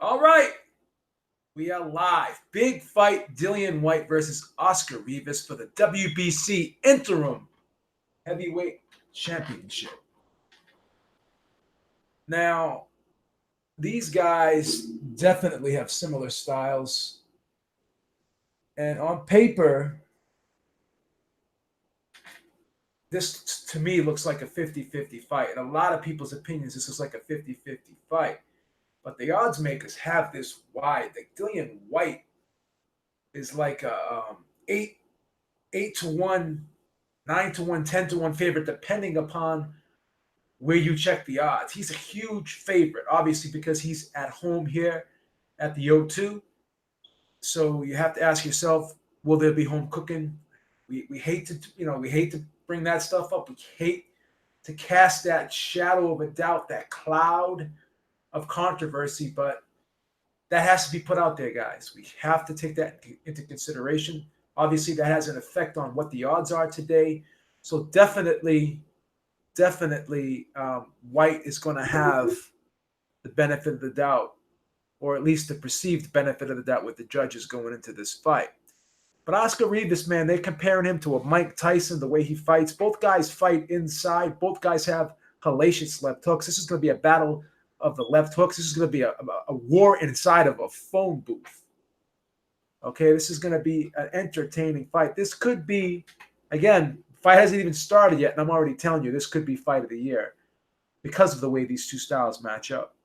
All right, we are live. Big fight: Dillian Whyte versus Oscar Rivas for the WBC Interim Heavyweight Championship. Now, these guys definitely have similar styles, and on paper, this to me looks like a 50-50 fight. In a lot of people's opinions, this is like a 50-50 fight. But the odds makers have this wide. Like Dillian Whyte is like a 8 to 1, 9 to 1, 10 to 1 favorite, depending upon where you check the odds. He's a huge favorite, obviously, because he's at home here at the O2. So you have to ask yourself, will there be home cooking? We hate to we hate to bring that stuff up. We hate to cast that shadow of a doubt, that cloud of controversy, but that has to be put out there, guys. We have to take that into consideration. Obviously, that has an effect on what the odds are today. So definitely, Whyte is going to have the benefit of the doubt, or at least the perceived benefit of the doubt with the judges going into this fight. But Oscar Rivas, man, they're comparing him to a Mike Tyson, the way he fights. Both guys fight inside. Both guys have hellacious left hooks. This is going to be a battle of the left hooks. This is going to be a war inside of a phone booth. Okay, this is going to be an entertaining fight. This could be, again, fight hasn't even started yet, and I'm already telling you, this could be fight of the year because of the way these two styles match up.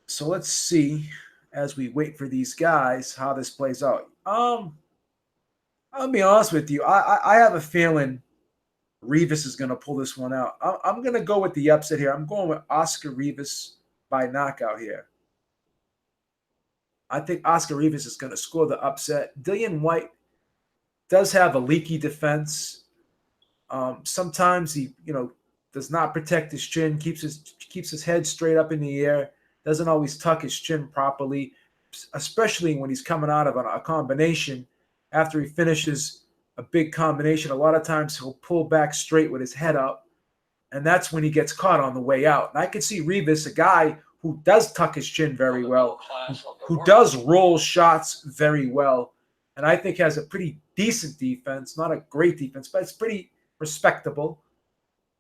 So let's see, as we wait for these guys, how this plays out. I'll be honest with you. I have a feeling Rivas is going to pull this one out. I'm going to go with the upset here. I'm going with Oscar Rivas by knockout here. I think Oscar Rivas is going to score the upset. Dillian Whyte does have a leaky defense. Sometimes he, does not protect his chin, keeps his head straight up in the air, doesn't always tuck his chin properly, especially when he's coming out of a combination. After he finishes a big combination, a lot of times he'll pull back straight with his head up, and that's when he gets caught on the way out. And I can see Rivas, a guy who does tuck his chin very well, who does roll shots very well, and I think has a pretty decent defense, not a great defense, but it's pretty respectable.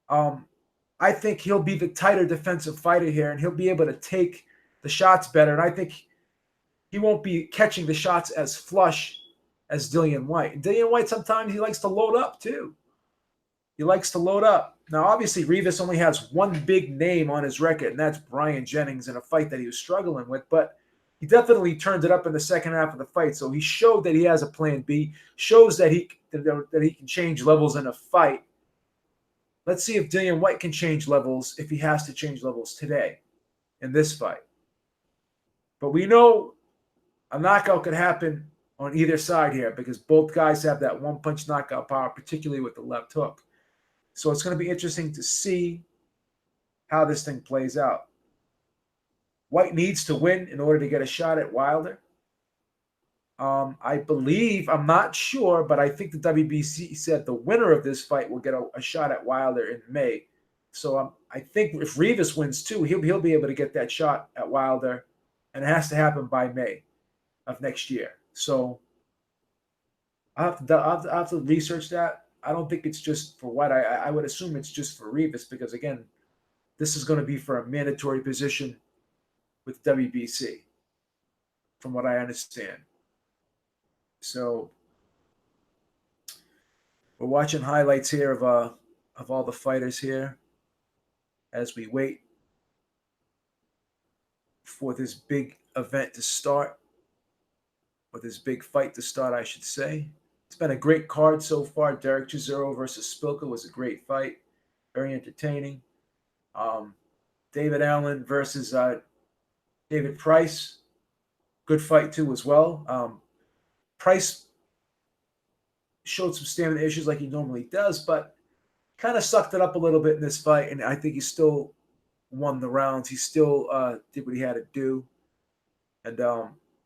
I think he'll be the tighter defensive fighter here, and he'll be able to take the shots better. And I think he won't be catching the shots as flush as Dillian Whyte. And Dillian Whyte, sometimes he likes to load up too. He likes to load up. Now, obviously, Rivas only has one big name on his record, and that's Brian Jennings in a fight that he was struggling with. But he definitely turned it up in the second half of the fight. So he showed that he has a plan B, shows that he can change levels in a fight. Let's see if Dillian Whyte can change levels, if he has to change levels today in this fight. But we know a knockout could happen on either side here because both guys have that one-punch knockout power, particularly with the left hook. So it's going to be interesting to see how this thing plays out. Whyte needs to win in order to get a shot at Wilder. I believe, I'm not sure, but I think the WBC said the winner of this fight will get a shot at Wilder in May. So I think if Rivas wins too, he'll be able to get that shot at Wilder, and it has to happen by May of next year. So I have to research that. I don't think it's just for Whyte. I would assume it's just for Rivas because, again, this is going to be for a mandatory position with WBC, from what I understand. So we're watching highlights here of all the fighters here as we wait for this big event to start, or this big fight to start, I should say. It's been a great card so far. Derek Chisora versus Spilka was a great fight, very entertaining. David Allen versus David Price, good fight too as well. Price showed some stamina issues like he normally does, but kind of sucked it up a little bit in this fight, and I think he still won the rounds. He still did what he had to do, and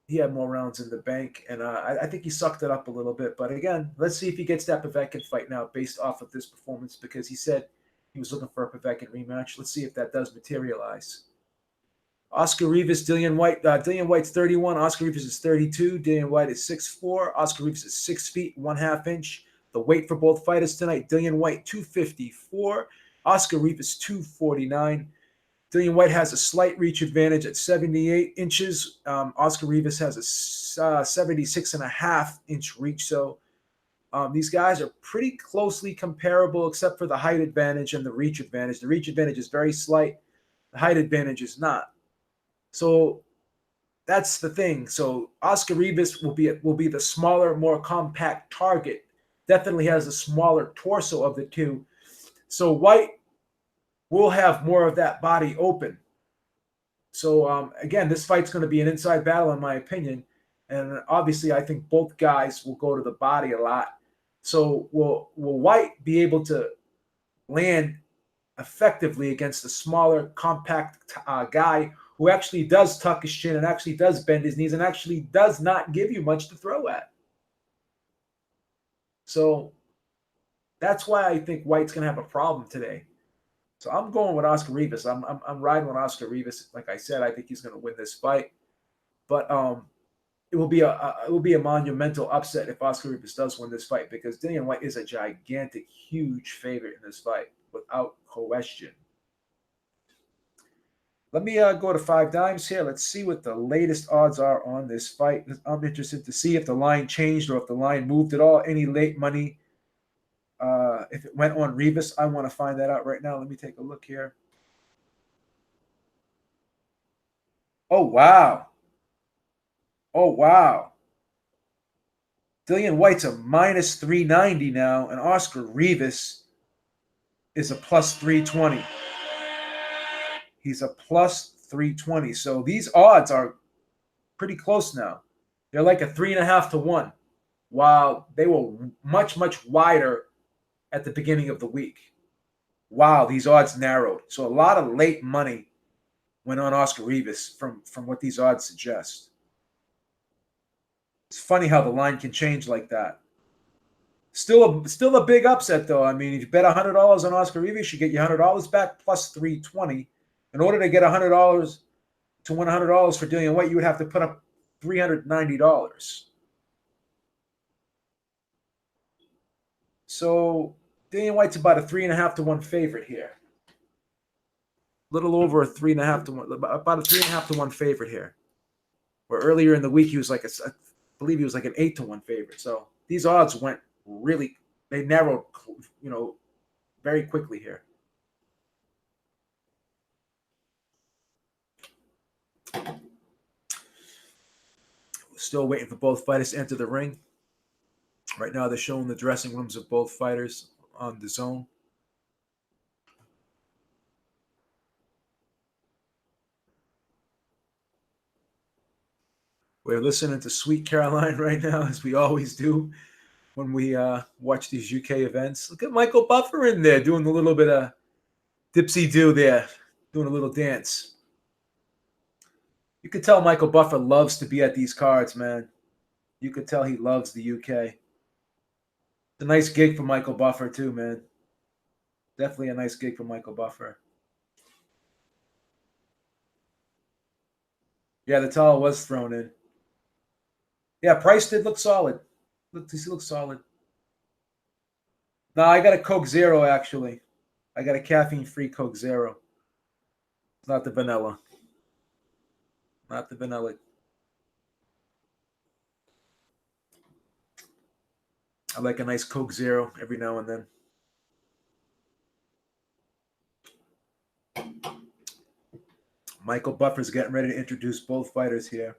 he had more rounds in the bank, and I think he sucked it up a little bit. But again, let's see if he gets that Povetkin fight now based off of this performance, because he said he was looking for a Povetkin rematch. Let's see if that does materialize. Oscar Rivas, Dillian Whyte. Dillian Whyte's 31. Oscar Rivas is 32. Dillian Whyte is 6'4". Oscar Rivas is 6 feet, 1/2 inch. The weight for both fighters tonight, Dillian Whyte, 254. Oscar Rivas, 249. Dillian Whyte has a slight reach advantage at 78 inches. Oscar Rivas has a 76.5-inch reach. So these guys are pretty closely comparable except for the height advantage and the reach advantage. The reach advantage is very slight. The height advantage is not. So that's the thing. So Oscar Rivas will be the smaller, more compact target. Definitely has a smaller torso of the two. So Whyte will have more of that body open. So again, this fight's going to be an inside battle in my opinion. And obviously I think both guys will go to the body a lot. So will Whyte be able to land effectively against a smaller, compact guy who actually does tuck his chin and actually does bend his knees and actually does not give you much to throw at? So that's why I think Whyte's going to have a problem today. So I'm going with Oscar Rivas. I'm riding with Oscar Rivas. Like I said, I think he's going to win this fight. But it will be a monumental upset if Oscar Rivas does win this fight because Dillian Whyte is a gigantic, huge favorite in this fight without question. Let me go to 5 dimes here. Let's see what the latest odds are on this fight. I'm interested to see if the line changed or if the line moved at all. Any late money. If it went on Rivas, I want to find that out right now. Let me take a look here. Oh, wow. Oh, wow. Dillian Whyte's a minus 390 now, and Oscar Rivas is a plus 320. He's a plus 320. So these odds are pretty close now. They're like a 3.5 to 1, while they were much, much wider at the beginning of the week. Wow, these odds narrowed. So a lot of late money went on Oscar Rivas from what these odds suggest. It's funny how the line can change like that. Still a big upset, though. I mean, if you bet $100 on Oscar Rivas, you get your $100 back plus 320. In order to get $100 to win $100 for Dillian Whyte, you would have to put up $390. So Dillian Whyte's about a 3.5 to 1 favorite here. A little over a 3.5 to 1, about a 3.5 to 1 favorite here. Where earlier in the week he was like I believe he was like an 8 to 1 favorite. So these odds went really, they narrowed, very quickly here. Still waiting for both fighters to enter the ring. Right now they're showing the dressing rooms of both fighters on the zone. We're listening to Sweet Caroline right now, as we always do when we watch these UK events. Look at Michael Buffer in there doing a little bit of dipsy-do there, doing a little dance. You could tell Michael Buffer loves to be at these cards, man. You could tell he loves the UK. It's a nice gig for Michael Buffer, too, man. Definitely a nice gig for Michael Buffer. Yeah, the towel was thrown in. Yeah, Price did look solid. He looks solid. No, I got a Coke Zero, actually. I got a caffeine-free Coke Zero. It's not the vanilla. Not the vanilla. I like a nice Coke Zero every now and then. Michael Buffer's getting ready to introduce both fighters here.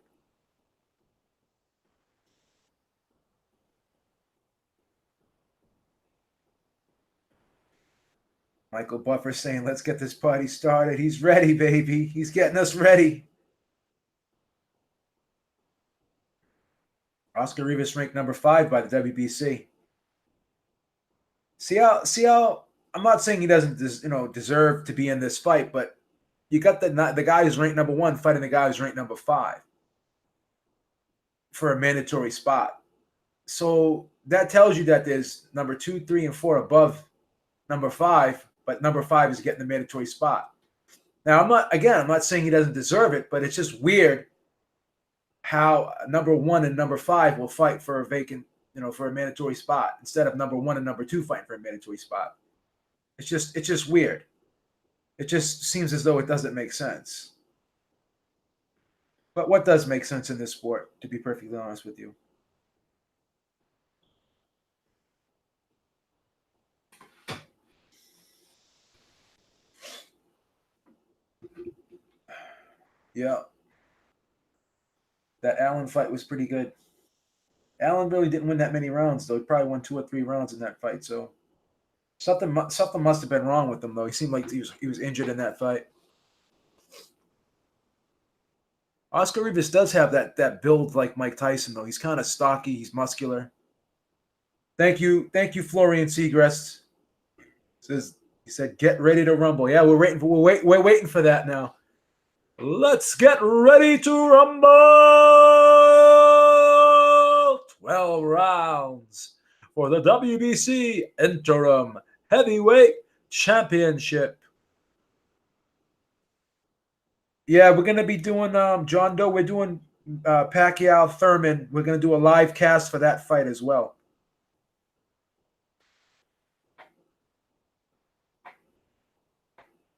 Michael Buffer saying, let's get this party started. He's ready, baby. He's getting us ready. Oscar Rivas ranked number 5 by the WBC. See how I'm not saying he doesn't deserve to be in this fight, but you got the guy who's ranked number 1 fighting the guy who's ranked number 5 for a mandatory spot. So that tells you that there's number 2, 3, and 4 above number 5, but number 5 is getting the mandatory spot. Now, I'm not saying he doesn't deserve it, but it's just weird how number 1 and number 5 will fight for a vacant, for a mandatory spot instead of number 1 and number 2 fighting for a mandatory spot. It's just weird. It just seems as though it doesn't make sense. But what does make sense in this sport, to be perfectly honest with you? Yeah. That Allen fight was pretty good. Allen really didn't win that many rounds, though. He probably won 2 or 3 rounds in that fight. So something must have been wrong with him, though. He seemed like he was injured in that fight. Oscar Rivas does have that build like Mike Tyson, though. He's kind of stocky. He's muscular. Thank you, Florian Segrest. He said, "Get ready to rumble." Yeah, we're waiting for that now. Let's get ready to rumble. 12 rounds for the WBC Interim Heavyweight Championship. Yeah, we're gonna be doing John Doe. We're doing Pacquiao Thurman. We're gonna do a live cast for that fight as well.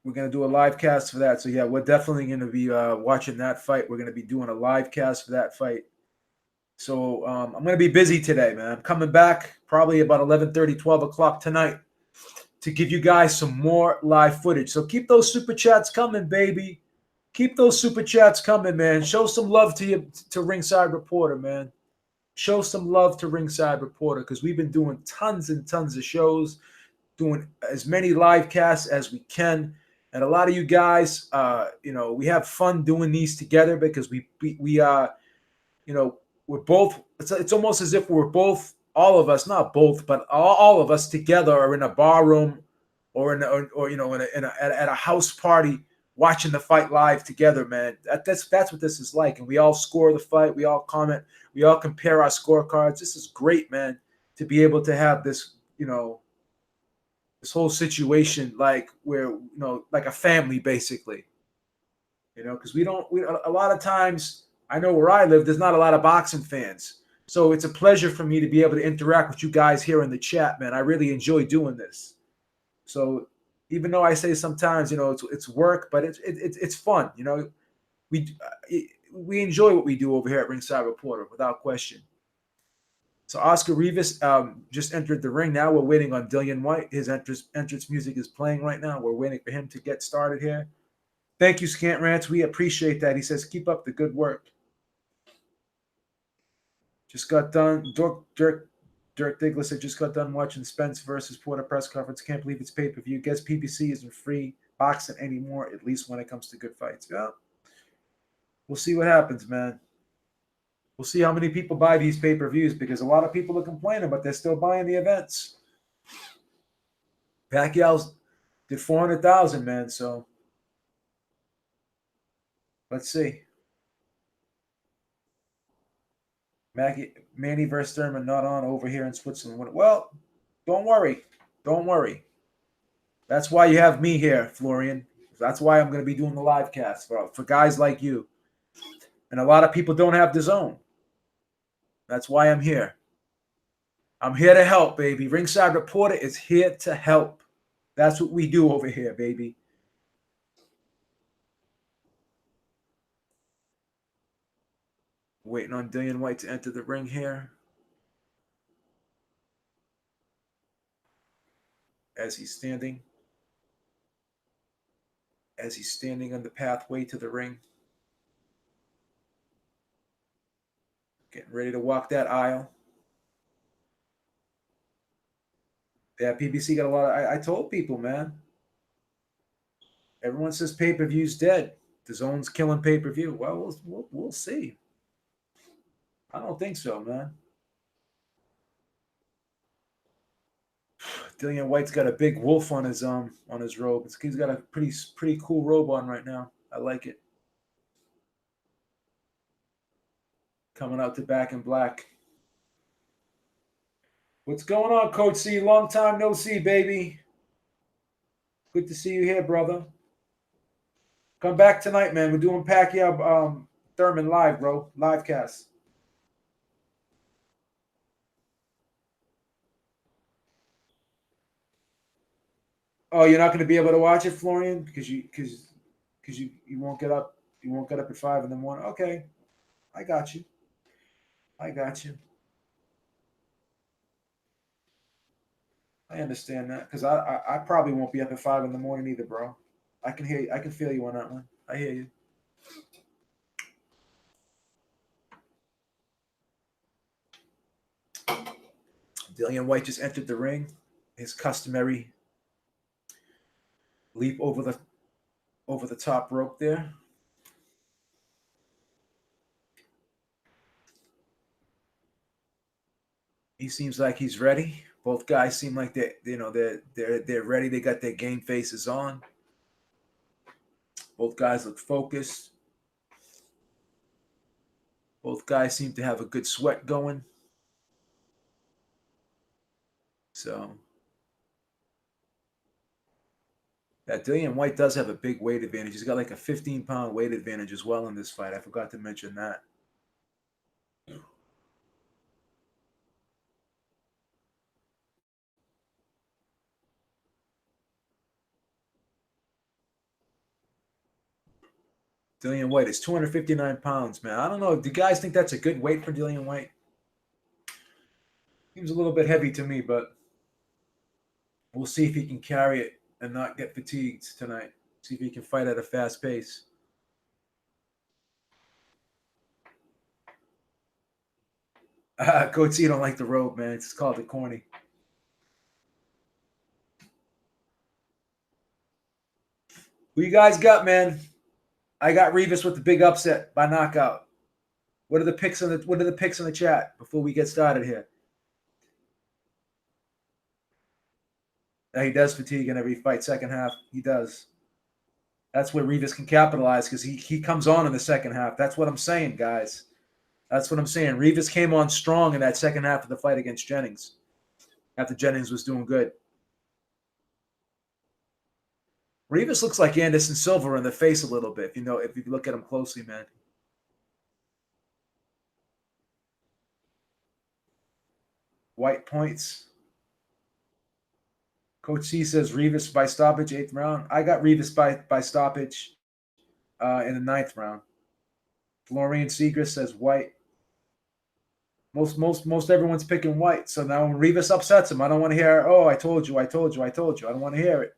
We're going to do a live cast for that. So, yeah, we're definitely going to be watching that fight. We're going to be doing a live cast for that fight. So, I'm going to be busy today, man. I'm coming back probably about 11:30, 12 o'clock tonight to give you guys some more live footage. So, keep those super chats coming, baby. Keep those super chats coming, man. Show some love to Ringside Reporter, man. Show some love to Ringside Reporter because we've been doing tons and tons of shows, doing as many live casts as we can. And a lot of you guys, we have fun doing these together because we're both. It's almost as if we're both, all of us, not both, but all of us together are in a bar room or at a house party watching the fight live together, man. That's what this is like. And we all score the fight. We all comment. We all compare our scorecards. This is great, man, to be able to have this, this whole situation like we're like a family basically, because we a lot of times, I know where I live, there's not a lot of boxing fans, so it's a pleasure for me to be able to interact with you guys here in the chat, man. I really enjoy doing this. So even though I say sometimes it's work, but it's fun. We enjoy what we do over here at Ringside Reporter without question. So Oscar Rivas just entered the ring. Now we're waiting on Dillian Whyte. His entrance music is playing right now. We're waiting for him to get started here. Thank you, Scant Rants. We appreciate that. He says, keep up the good work. Just got done. Dirk Diggler said, just got done watching Spence versus Porter press conference. Can't believe it's pay-per-view. Guess PBC isn't free boxing anymore, at least when it comes to good fights. Yeah. We'll see what happens, man. We'll see how many people buy these pay-per-views because a lot of people are complaining, but they're still buying the events. Pacquiao's did 400,000, man. So let's see. Manny versus Thurman not on over here in Switzerland. Well, don't worry. Don't worry. That's why you have me here, Florian. That's why I'm going to be doing the live cast for guys like you. And a lot of people don't have DAZN. That's why I'm here. I'm here to help, baby. Ringside Reporter is here to help. That's what we do over here, baby. Waiting on Dillian Whyte to enter the ring here. As he's standing on the pathway to the ring. Getting ready to walk that aisle. Yeah, PBC got a lot of, I told people, man. Everyone says pay-per-view's dead. DAZN's killing pay-per-view. Well, we'll see. I don't think so, man. Dillian Whyte's got a big wolf on his robe. He's got a pretty cool robe on right now. I like it. Coming out to Back in Black. What's going on, Coach C? Long time no see, baby. Good to see you here, brother. Come back tonight, man. We're doing Pacquiao Thurman live, bro. Live cast. Oh, you're not going to be able to watch it, Florian, because you won't get up. You won't get up at 5 in the morning. Okay, I got you. I got you. I understand that because I probably won't be up at 5 in the morning either, bro. I can hear you. I can feel you on that one. I hear you. Dillian Whyte just entered the ring. His customary leap over the top rope there. He seems like he's ready. Both guys seem like they're ready. They got their game faces on. Both guys look focused. Both guys seem to have a good sweat going. So yeah, Dillian Whyte does have a big weight advantage. He's got like a 15-pound weight advantage as well in this fight. I forgot to mention that. Dillian Whyte is 259 pounds, man. I don't know. Do you guys think that's a good weight for Dillian Whyte? Seems a little bit heavy to me, but we'll see if he can carry it and not get fatigued tonight. See if he can fight at a fast pace. Coach, you don't like the robe, man. It's called the corny. Who you guys got, man? I got Rivas with the big upset by knockout. What are the picks in the chat before we get started here? He does fatigue in every fight, second half. He does. That's where Rivas can capitalize because he comes on in the second half. That's what I'm saying, guys. That's what I'm saying. Rivas came on strong in that second half of the fight against Jennings after Jennings was doing good. Rivas looks like Anderson Silva in the face a little bit, if you look at him closely, man. Whyte points. Coach C says Rivas by stoppage, 8th round. I got Rivas by stoppage in the 9th round. Florian Segrist says Whyte. Most everyone's picking Whyte. So now when Rivas upsets him, I don't want to hear, oh, I told you. I don't want to hear it.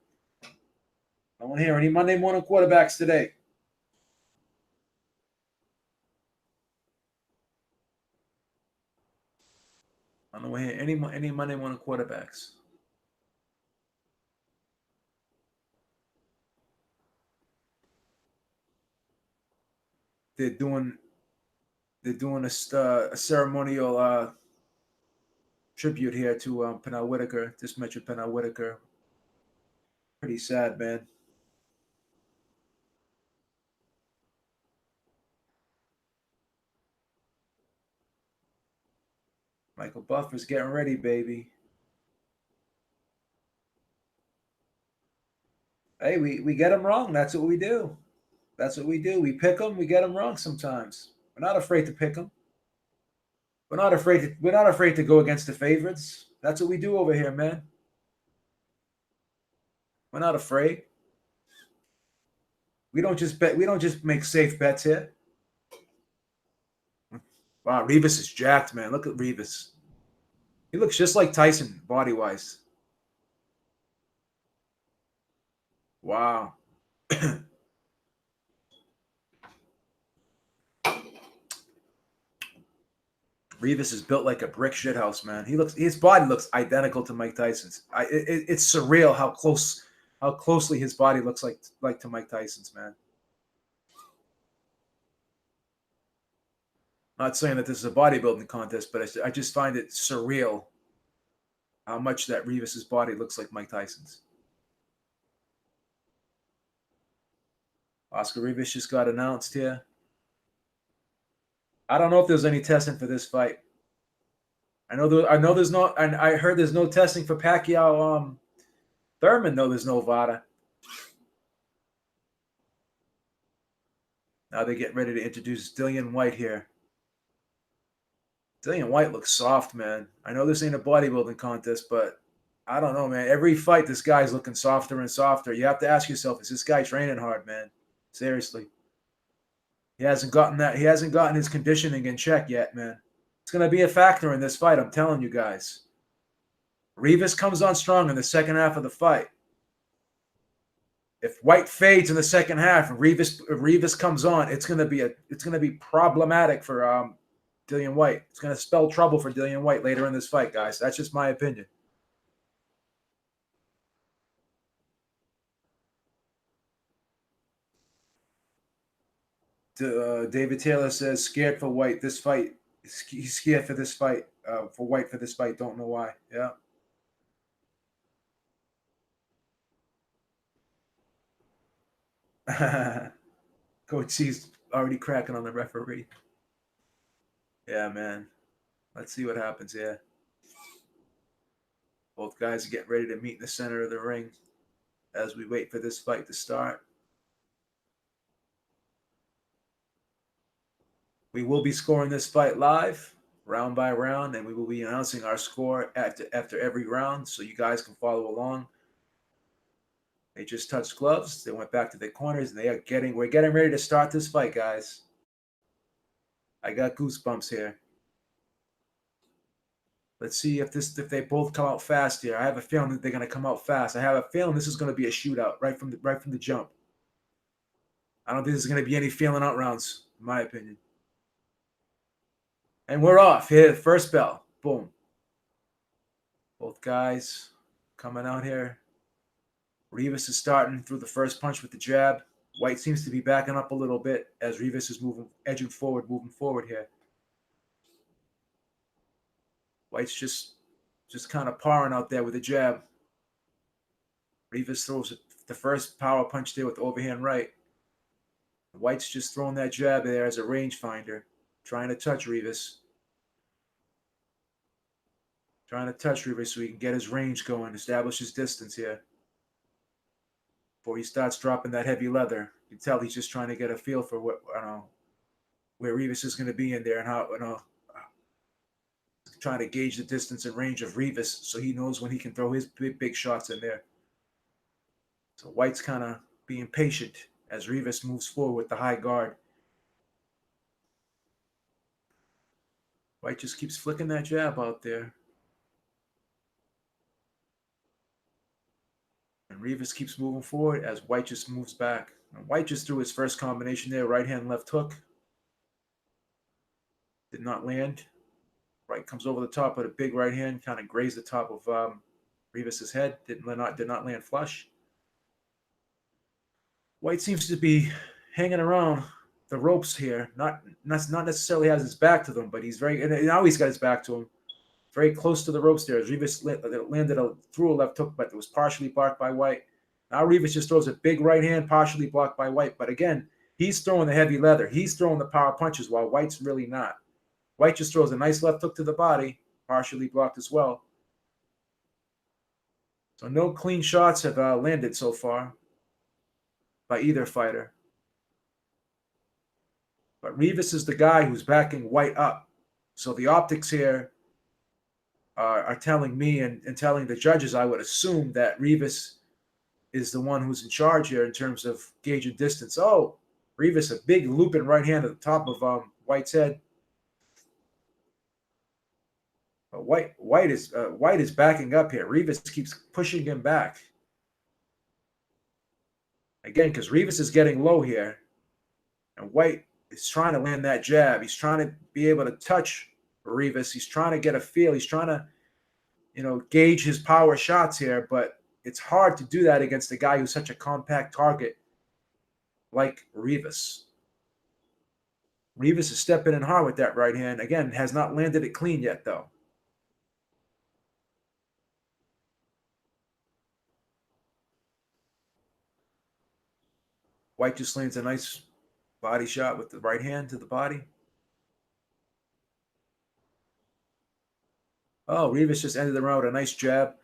I don't want to hear any Monday morning quarterbacks today. I don't want to hear any Monday morning quarterbacks. They're doing a ceremonial tribute here to Pernell Whitaker. Just mentioned Pernell Whitaker. Pretty sad, man. Michael Buffer's getting ready, baby. Hey, we get them wrong. That's what we do. That's what we do. We pick them. We get them wrong sometimes. We're not afraid to pick them. We're not afraid to go against the favorites. That's what we do over here, man. We're not afraid. We don't just bet. We don't just make safe bets here. Wow, Rivas is jacked, man. Look at Rivas. He looks just like Tyson, body-wise. Wow. Rivas is built like a brick shithouse, man. His body looks identical to Mike Tyson's. It's surreal how closely his body looks like to Mike Tyson's, man. Not saying that this is a bodybuilding contest, but I just find it surreal how much that Rivas's body looks like Mike Tyson's. Oscar Rivas just got announced here. I don't know if there's any testing for this fight. I know there's no, and I heard there's no testing for Pacquiao Thurman. No, there's no VADA. Now they're getting ready to introduce Dillian Whyte here. Dillian Whyte looks soft, man. I know this ain't a bodybuilding contest, but I don't know, man. Every fight, this guy's looking softer and softer. You have to ask yourself, is this guy training hard, man? Seriously. He hasn't gotten that. He hasn't gotten his conditioning in check yet, man. It's going to be a factor in this fight, I'm telling you guys. Rivas comes on strong in the second half of the fight. If Whyte fades in the second half and Rivas comes on, it's going to be problematic for Dillian Whyte. It's going to spell trouble for Dillian Whyte later in this fight, guys. That's just my opinion. David Taylor says scared for Whyte. This fight, he's scared for this fight. For Whyte for this fight. Don't know why. Yeah. Coach C's already cracking on the referee. Yeah, man. Let's see what happens here. Both guys are getting ready to meet in the center of the ring as we wait for this fight to start. We will be scoring this fight live, round by round, and we will be announcing our score after every round so you guys can follow along. They just touched gloves. They went back to their corners, and we're getting ready to start this fight, guys. I got goosebumps here. Let's see if they both come out fast here. I have a feeling that they're going to come out fast. I have a feeling this is going to be a shootout right from the jump. I don't think there's going to be any feeling out rounds, in my opinion. And we're off. Here, first bell. Boom. Both guys coming out here. Rivas is starting through the first punch with the jab. Whyte seems to be backing up a little bit as Rivas is moving forward here. Whyte's just kind of parring out there with a jab. Rivas throws the first power punch there with the overhand right. Whyte's just throwing that jab there as a rangefinder, trying to touch Rivas. Trying to touch Rivas so he can get his range going, establish his distance here. Before he starts dropping that heavy leather, you can tell he's just trying to get a feel for where Rivas is going to be in there and how trying to gauge the distance and range of Rivas so he knows when he can throw his big shots in there. So Whyte's kind of being patient as Rivas moves forward with the high guard. Whyte just keeps flicking that jab out there. And Rivas keeps moving forward as Whyte just moves back. And Whyte just threw his first combination there, right hand, left hook. Did not land. Whyte comes over the top with a big right hand, kind of grazed the top of Rivas' head. Did not land flush. Whyte seems to be hanging around the ropes here. Not necessarily has his back to them, but he's now he's got his back to him. Very close to the ropes there. As Rivas threw a left hook, but it was partially blocked by Whyte. Now Rivas just throws a big right hand, partially blocked by Whyte. But again, he's throwing the heavy leather. He's throwing the power punches while Whyte's really not. Whyte just throws a nice left hook to the body, partially blocked as well. So no clean shots have landed so far by either fighter. But Rivas is the guy who's backing Whyte up. So the optics here are telling me and telling the judges, I would assume, that Rivas is the one who's in charge here in terms of gauging distance. Oh, Rivas, a big looping right hand at the top of Whyte's head. Whyte is backing up here. Rivas keeps pushing him back. Again, because Rivas is getting low here. And Whyte is trying to land that jab. He's trying to be able to touch Rivas. He's trying to get a feel. He's trying to, gauge his power shots here. But it's hard to do that against a guy who's such a compact target like Rivas. Rivas is stepping in hard with that right hand. Again, has not landed it clean yet, though. Whyte just lands a nice body shot with the right hand to the body. Oh, Rivas just ended the round with a nice jab.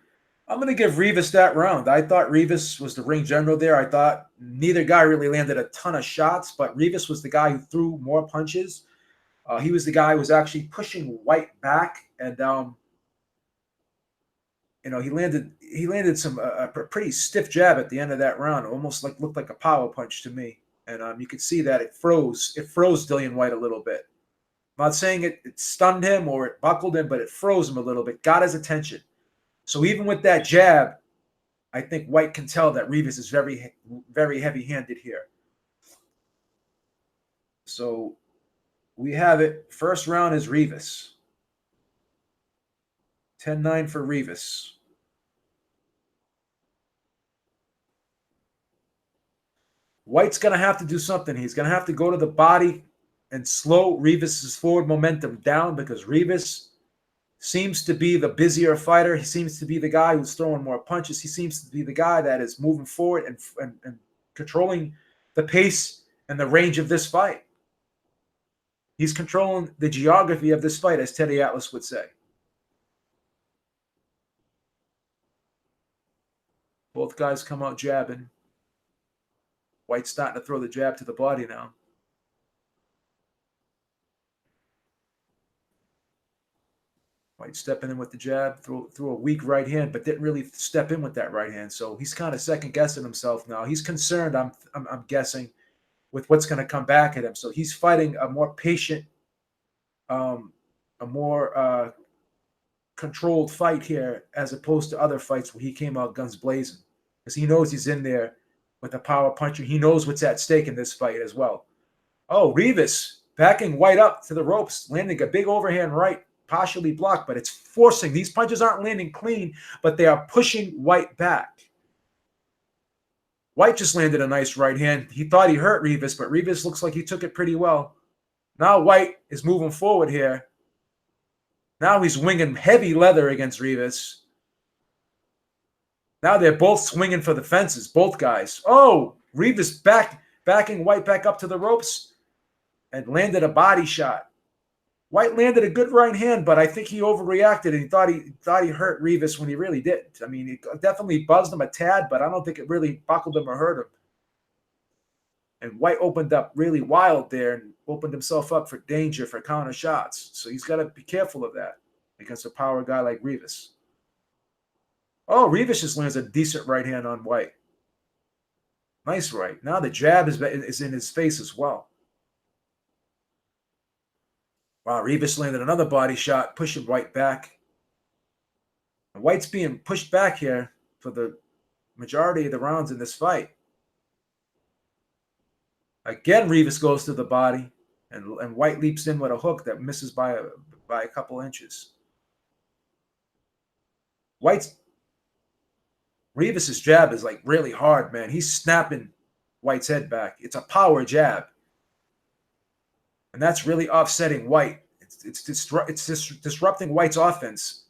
I'm going to give Rivas that round. I thought Rivas was the ring general there. I thought neither guy really landed a ton of shots, but Rivas was the guy who threw more punches. He was the guy who was actually pushing Whyte back, and he landed some a pretty stiff jab at the end of that round. It almost looked like a power punch to me, and you could see that it froze Dillian Whyte a little bit. I'm not saying it stunned him or it buckled him, but it froze him a little bit, got his attention. So even with that jab, I think Whyte can tell that Rivas is very, very heavy-handed here. So we have it. First round is Rivas. 10-9 for Rivas. Whyte's going to have to do something. He's going to have to go to the body and slow Rivas' forward momentum down, because Rivas seems to be the busier fighter. He seems to be the guy who's throwing more punches. He seems to be the guy that is moving forward and controlling the pace and the range of this fight. He's controlling the geography of this fight, as Teddy Atlas would say. Both guys come out jabbing. Whyte's starting to throw the jab to the body now. Whyte stepping in with the jab, threw a weak right hand, but didn't really step in with that right hand. So he's kind of second guessing himself now. He's concerned, I'm guessing, with what's going to come back at him. So he's fighting a more patient, a more controlled fight here, as opposed to other fights where he came out guns blazing, because he knows he's in there with a power puncher. He knows what's at stake in this fight as well. Oh, Rivas backing Whyte up to the ropes, landing a big overhand right, partially blocked, but it's forcing. These punches aren't landing clean, but they are pushing Whyte back. Whyte just landed a nice right hand. He thought he hurt Rivas, but Rivas looks like he took it pretty well. Now Whyte is moving forward here. Now he's winging heavy leather against Rivas. Now they're both swinging for the fences, both guys. Oh, Rivas backing Whyte back up to the ropes and landed a body shot. Whyte landed a good right hand, but I think he overreacted and he thought he hurt Rivas when he really didn't. I mean, it definitely buzzed him a tad, but I don't think it really buckled him or hurt him. And Whyte opened up really wild there and opened himself up for danger for counter shots. So he's got to be careful of that against a power guy like Rivas. Oh, Rivas just lands a decent right hand on Whyte. Nice right. Now the jab is in his face as well. Wow, Rivas landed another body shot, pushing Whyte back. And Whyte's being pushed back here for the majority of the rounds in this fight. Again, Rivas goes to the body, and Whyte leaps in with a hook that misses by a couple inches. Rivas' jab is like really hard, man. He's snapping Whyte's head back. It's a power jab. And that's really offsetting Whyte. It's disrupting Whyte's offense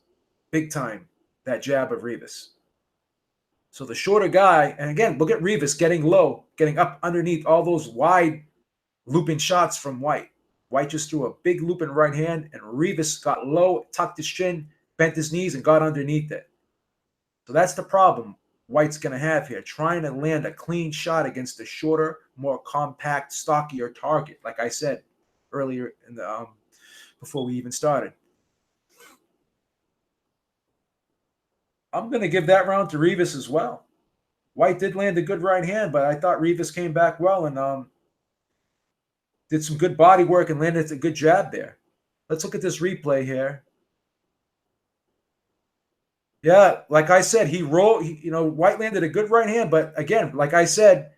big time, that jab of Rivas. So the shorter guy, and again, look at Rivas getting low, getting up underneath all those wide looping shots from Whyte. Whyte just threw a big looping right hand, and Rivas got low, tucked his chin, bent his knees, and got underneath it. So that's the problem Whyte's going to have here, trying to land a clean shot against a shorter, more compact, stockier target, like I said earlier in the before we even started. I'm going to give that round to Rivas as well. Whyte did land a good right hand, but I thought Rivas came back well and did some good body work and landed a good jab there. Let's look at this replay here. Yeah, like I said, Whyte landed a good right hand, but again, like I said,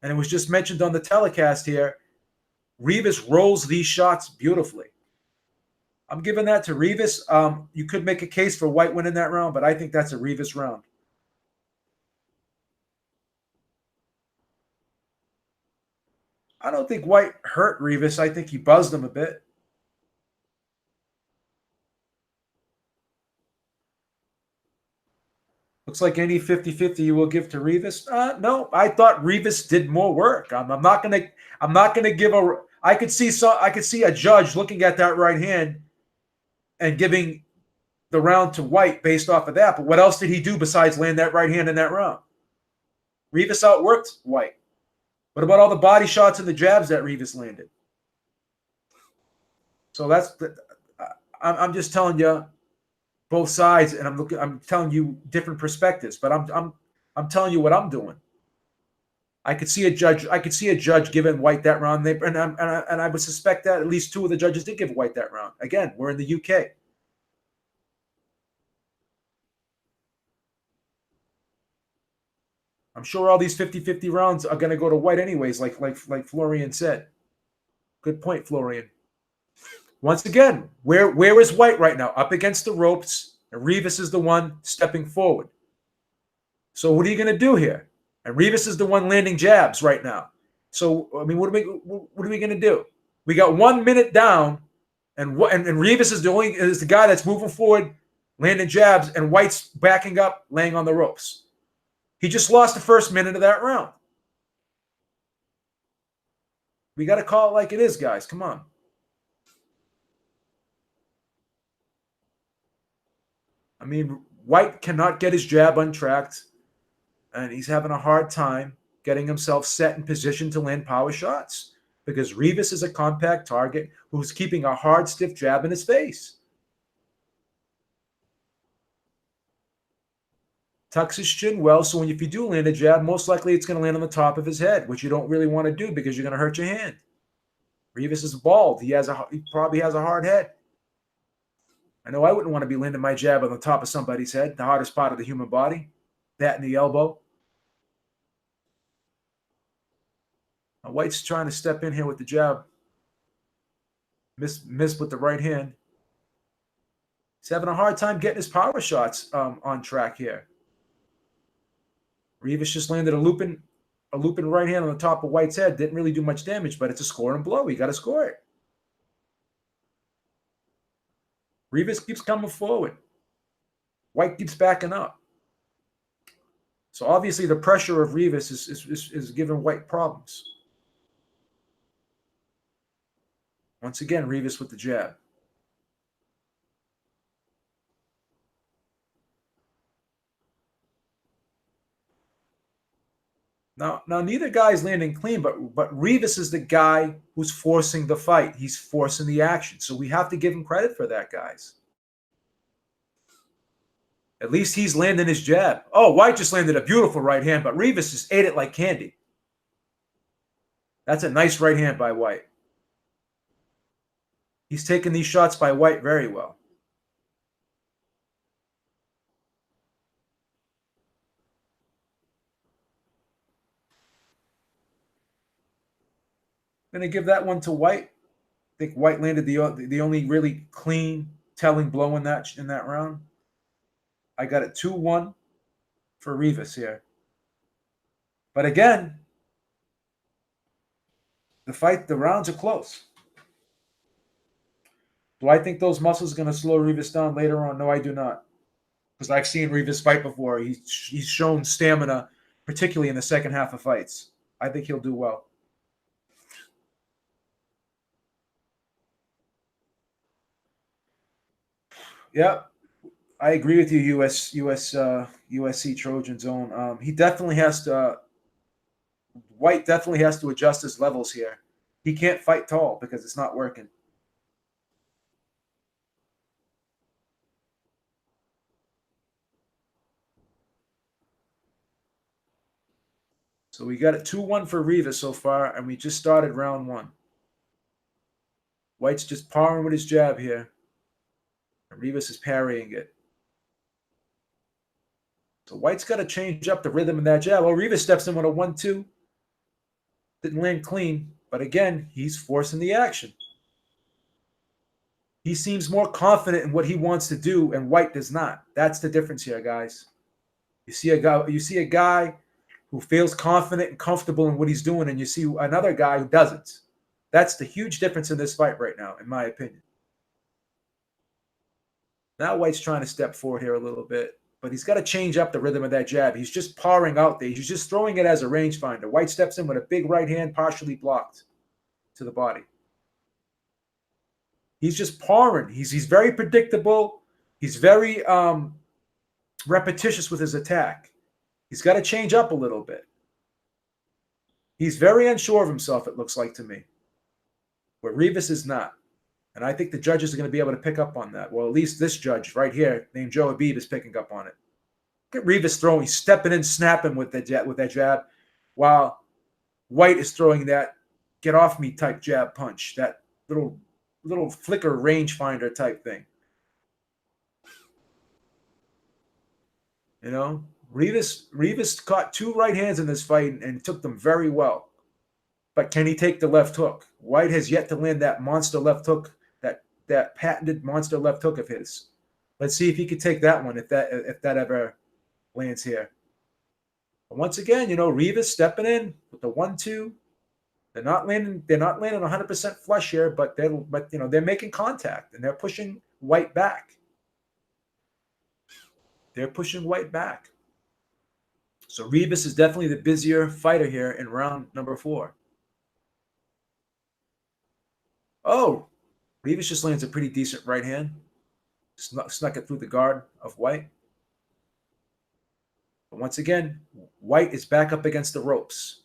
and it was just mentioned on the telecast here, Rivas rolls these shots beautifully. I'm giving that to Rivas. You could make a case for Whyte winning that round, but I think that's a Rivas round. I don't think Whyte hurt Rivas. I think he buzzed him a bit. Looks like any 50-50 you will give to Rivas. No, I thought Rivas did more work. I'm not gonna give a. I could see a judge looking at that right hand and giving the round to Whyte based off of that. But what else did he do besides land that right hand in that round? Rivas outworked Whyte. What about all the body shots and the jabs that Rivas landed? So I'm just telling you both sides, and I'm telling you different perspectives. But I'm telling you what I'm doing. I could see a judge giving Whyte that round, and I would suspect that at least 2 of the judges did give Whyte that round. Again, we're in the UK. I'm sure all these 50-50 rounds are going to go to Whyte anyways, like Florian said. Good point, Florian. Once again, where is Whyte right now? Up against the ropes, and Rivas is the one stepping forward. So what are you going to do here? And Rivas is the one landing jabs right now. So I mean, what are we going to do? We got 1 minute down, and Rivas is the guy that's moving forward, landing jabs, and Whyte's backing up, laying on the ropes. He just lost the first minute of that round. We got to call it like it is, guys. Come on. I mean, Whyte cannot get his jab untracked, and he's having a hard time getting himself set in position to land power shots because Rivas is a compact target who's keeping a hard, stiff jab in his face. Tucks his chin well, so if you do land a jab, most likely it's going to land on the top of his head, which you don't really want to do because you're going to hurt your hand. Rivas is bald. He probably has a hard head. I know I wouldn't want to be landing my jab on the top of somebody's head, the hardest part of the human body, that and the elbow. Now Whyte's trying to step in here with the jab. Miss with the right hand. He's having a hard time getting his power shots on track here. Rivas just landed a looping right hand on the top of Whyte's head. Didn't really do much damage, but it's a scoring blow. You got to score it. Rivas keeps coming forward. Whyte keeps backing up. So obviously the pressure of Rivas is giving Whyte problems. Once again, Rivas with the jab. Now neither guy is landing clean, but Rivas is the guy who's forcing the fight. He's forcing the action. So we have to give him credit for that, guys. At least he's landing his jab. Oh, Whyte just landed a beautiful right hand, but Rivas just ate it like candy. That's a nice right hand by Whyte. He's taking these shots by Whyte very well. I'm going to give that one to Whyte. I think Whyte landed the only really clean, telling blow in that round. I got it 2-1 for Rivas here. But again, the rounds are close. Do I think those muscles are going to slow Rivas down later on? No, I do not. Because I've seen Rivas fight before. He's shown stamina, particularly in the second half of fights. I think he'll do well. Yeah, I agree with you, USC Trojan Zone. He definitely has to. Whyte definitely has to adjust his levels here. He can't fight tall because it's not working. So we got it 2-1 for Rivas so far, and we just started round 1. Whyte's just powering with his jab here. And Rivas is parrying it. So Whyte's got to change up the rhythm in that jab. Well, Rivas steps in with a 1-2. Didn't land clean, but again, he's forcing the action. He seems more confident in what he wants to do, and Whyte does not. That's the difference here, guys. You see a guy who feels confident and comfortable in what he's doing, and you see another guy who doesn't. That's the huge difference in this fight right now, in my opinion. Now Whyte's trying to step forward here a little bit, but he's got to change up the rhythm of that jab. He's just powering out there. He's just throwing it as a rangefinder. Whyte steps in with a big right hand partially blocked to the body. He's just powering. He's very predictable. He's very repetitious with his attack. He's got to change up a little bit. He's very unsure of himself, it looks like to me, where Rivas is not. And I think the judges are going to be able to pick up on that. Well, at least this judge right here, named Joe Habib, is picking up on it. Look at Rivas throwing, stepping in, snapping with that jab, while Whyte is throwing that get off me type jab punch, that little flicker rangefinder type thing. You know, Rivas caught 2 right hands in this fight and took them very well. But can he take the left hook? Whyte has yet to land that monster left hook, that patented monster left hook of his. Let's see if he could take that one if that ever lands here. But once again, you know, Rivas stepping in with the 1-2. They're not landing 100% flush here, but they're making contact and they're pushing Whyte back. They're pushing Whyte back. So Rivas is definitely the busier fighter here in round number 4. Oh, Rivas just lands a pretty decent right hand. Snuck it through the guard of Whyte. But once again, Whyte is back up against the ropes.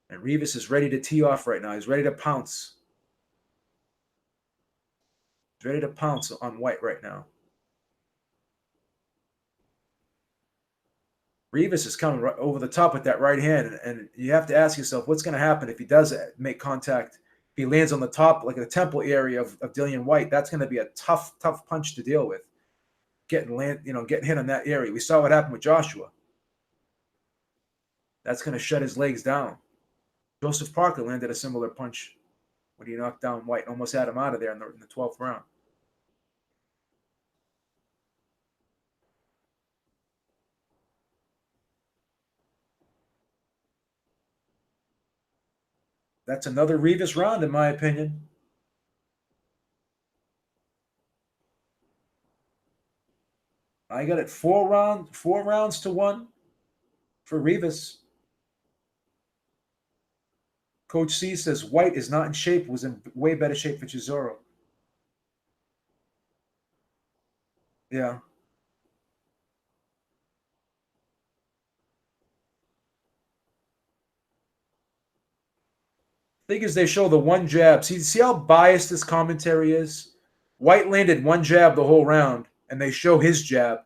And Rivas is ready to tee off right now. He's ready to pounce. He's ready to pounce on Whyte right now. Rivas is coming right over the top with that right hand. And you have to ask yourself, what's going to happen if he does make contact? If he lands on the top, like the temple area of Dillian Whyte, that's going to be a tough punch to deal with. Getting hit on that area. We saw what happened with Joshua. That's going to shut his legs down. Joseph Parker landed a similar punch when he knocked down Whyte, almost had him out of there in the 12th round. That's another Rivas round, in my opinion. I got it 4 rounds to 1 for Rivas. Coach C says Whyte is not in shape, was in way better shape for Chisora. Yeah. Figures they show the one jab. See how biased this commentary is? Whyte landed 1 jab the whole round, and they show his jab,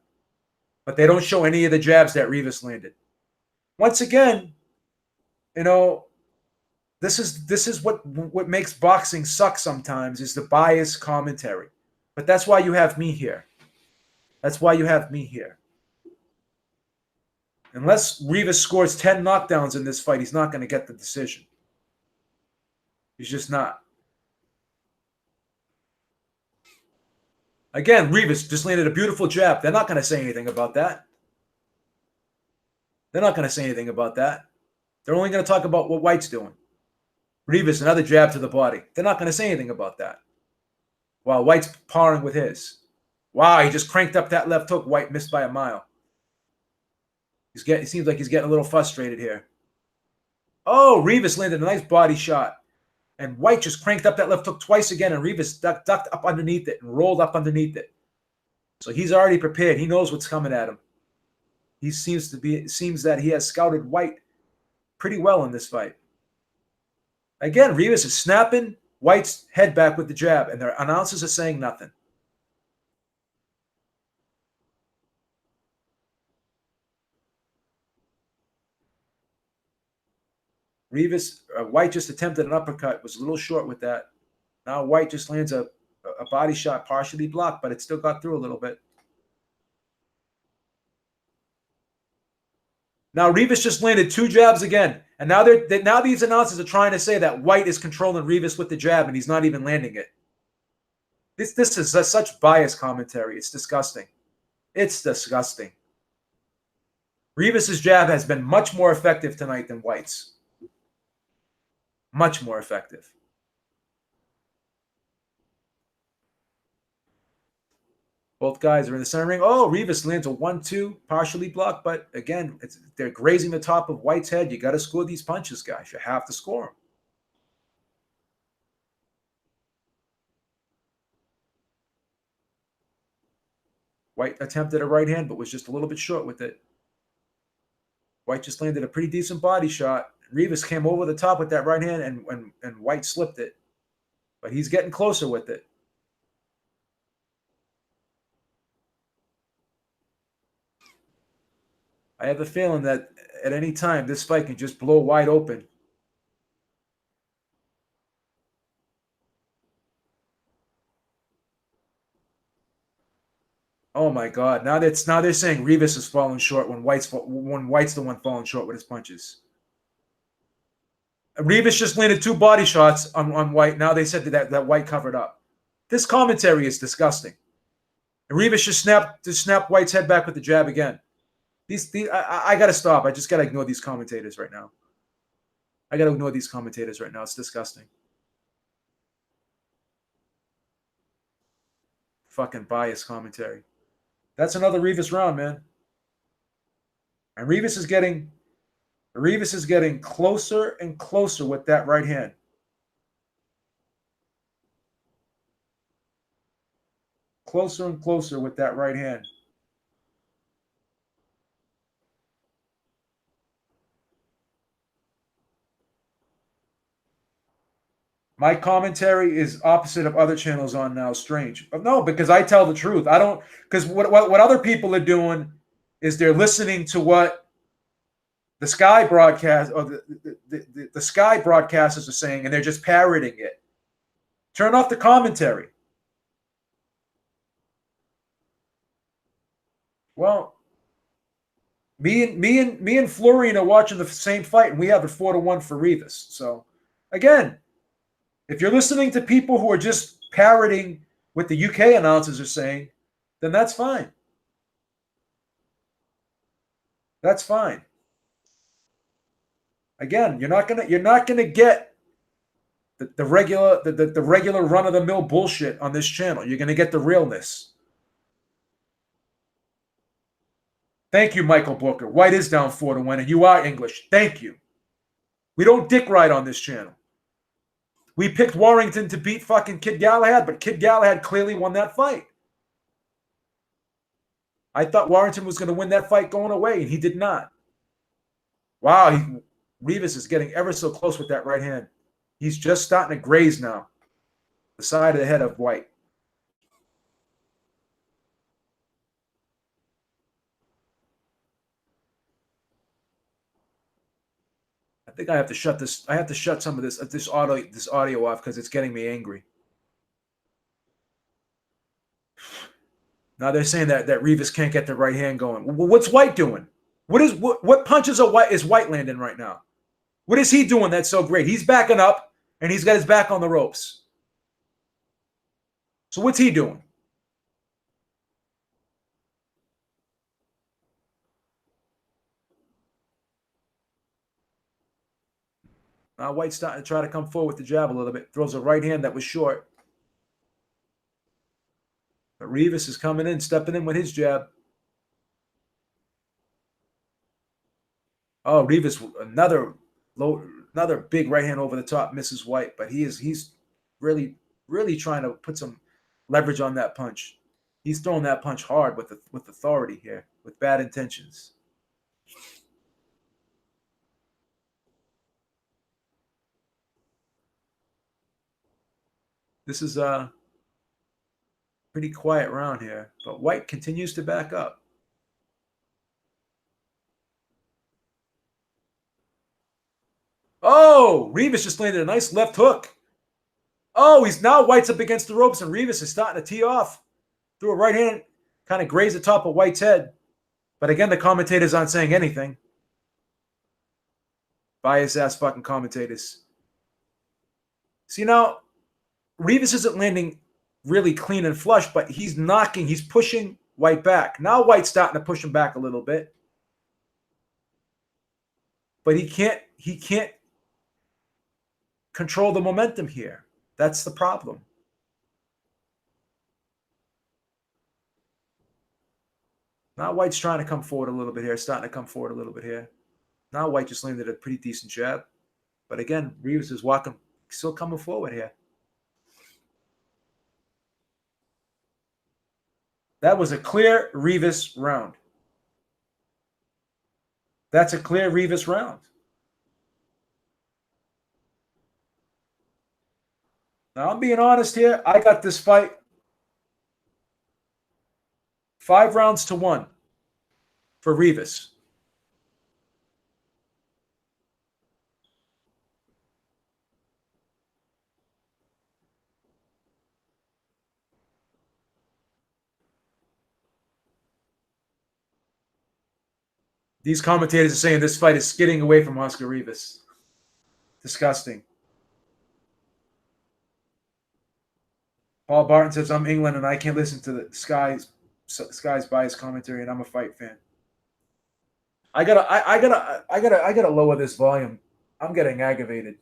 but they don't show any of the jabs that Rivas landed. Once again, you know, this is what makes boxing suck sometimes, is the biased commentary. But that's why you have me here. That's why you have me here. Unless Rivas scores 10 knockdowns in this fight, he's not going to get the decision. He's just not. Again, Rivas just landed a beautiful jab. They're not going to say anything about that. They're not going to say anything about that. They're only going to talk about what Whyte's doing. Rivas, another jab to the body. They're not going to say anything about that. While Whyte's parring with his. Wow, he just cranked up that left hook. Whyte missed by a mile. It seems like he's getting a little frustrated here. Oh, Rivas landed a nice body shot. And Whyte just cranked up that left hook twice again, and Rivas ducked up underneath it and rolled up underneath it. So he's already prepared. He knows what's coming at him. It seems that he has scouted Whyte pretty well in this fight. Again, Rivas is snapping Whyte's head back with the jab, and their announcers are saying nothing. Whyte just attempted an uppercut, was a little short with that. Now Whyte just lands a body shot, partially blocked, but it still got through a little bit. Now Rivas just landed 2 jabs again, and now these announcers are trying to say that Whyte is controlling Rivas with the jab, and he's not even landing it. This is such biased commentary. It's disgusting. It's disgusting. Rivas's jab has been much more effective tonight than Whyte's. Much more effective. Both guys are in the center ring. Oh, Rivas lands a 1-2, partially blocked, but again, they're grazing the top of Whyte's head. You got to score these punches, guys. You have to score them. Whyte attempted a right hand, but was just a little bit short with it. Whyte just landed a pretty decent body shot. Rivas came over the top with that right hand, and Whyte slipped it. But he's getting closer with it. I have a feeling that at any time this fight can just blow wide open. Oh my God! Now they're saying Rivas is falling short when Whyte's the one falling short with his punches. Rivas just landed 2 body shots on Whyte. Now they said that Whyte covered up. This commentary is disgusting. And Rivas just snapped Whyte's head back with the jab again. I got to stop. I just got to ignore these commentators right now. It's disgusting. Fucking biased commentary. That's another Rivas round, man. And Rivas is getting closer and closer with that right hand. Closer and closer with that right hand. My commentary is opposite of other channels on now. Strange. No, because I tell the truth. I don't, because what other people are doing is they're listening to what the Sky broadcast or the Sky broadcasters are saying, and they're just parroting it. Turn off the commentary. Well, me and Florian are watching the same fight, and we have it 4-1 for Rivas. So, again, if you're listening to people who are just parroting what the UK announcers are saying, then that's fine. That's fine. Again, you're not gonna get the regular run of the mill bullshit on this channel. You're gonna get the realness. Thank you, Michael Booker. Whyte is down 4-1, and you are English. Thank you. We don't dick ride on this channel. We picked Warrington to beat fucking Kid Galahad, but Kid Galahad clearly won that fight. I thought Warrington was going to win that fight going away, and he did not. Wow, Rivas is getting ever so close with that right hand. He's just starting to graze now. The side of the head of Whyte. I think I have to shut this. I have to shut some of this audio off because it's getting me angry. Now they're saying that Rivas can't get the right hand going. What's Whyte doing? What punches is Whyte landing right now? What is he doing that's so great? He's backing up and he's got his back on the ropes. So what's he doing? Now Whyte's starting to try to come forward with the jab a little bit. Throws a right hand that was short. But Rivas is coming in, stepping in with his jab. Oh, Rivas, another big right hand over the top, misses Whyte. But he's really trying to put some leverage on that punch. He's throwing that punch hard with authority here, with bad intentions. This is a pretty quiet round here, but Whyte continues to back up. Oh, Rivas just landed a nice left hook. Oh, Whyte's up against the ropes, and Rivas is starting to tee off. Threw a right hand, kind of grazed the top of Whyte's head. But again, the commentators aren't saying anything. Bias ass fucking commentators. See, now, Rivas isn't landing really clean and flush, but he's pushing Whyte back. Now Whyte's starting to push him back a little bit. But he can't control the momentum here. That's the problem. Now Whyte's trying to come forward a little bit here, starting to come forward a little bit here. Now Whyte just landed a pretty decent jab. But again, Rivas is still coming forward here. That was a clear Rivas round. That's a clear Rivas round. Now, I'm being honest here. I got this fight 5 rounds to 1 for Rivas. These commentators are saying this fight is skidding away from Oscar Rivas. Disgusting. Paul Barton says, I'm England and I can't listen to the Sky's biased commentary, and I'm a fight fan. I gotta lower this volume. I'm getting aggravated.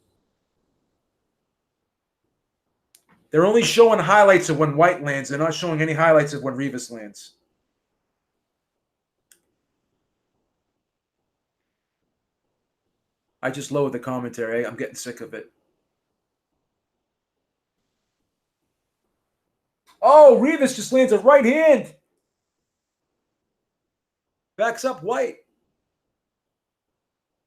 They're only showing highlights of when Whyte lands. They're not showing any highlights of when Rivas lands. I just lowered the commentary. I'm getting sick of it. Oh, Rivas just lands a right hand. Backs up Whyte.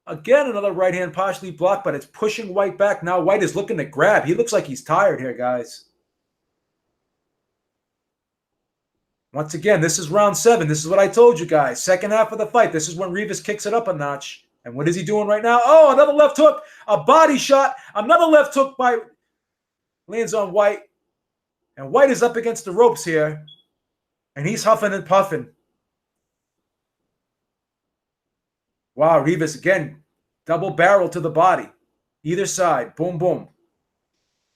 Again, another right hand partially blocked, but it's pushing Whyte back. Now Whyte is looking to grab. He looks like he's tired here, guys. Once again, this is round 7. This is what I told you guys. Second half of the fight. This is when Rivas kicks it up a notch. And what is he doing right now? Oh, another left hook. A body shot. Another left hook by lands on Whyte. And Whyte is up against the ropes here. And he's huffing and puffing. Wow, Rivas again. Double barrel to the body. Either side. Boom, boom.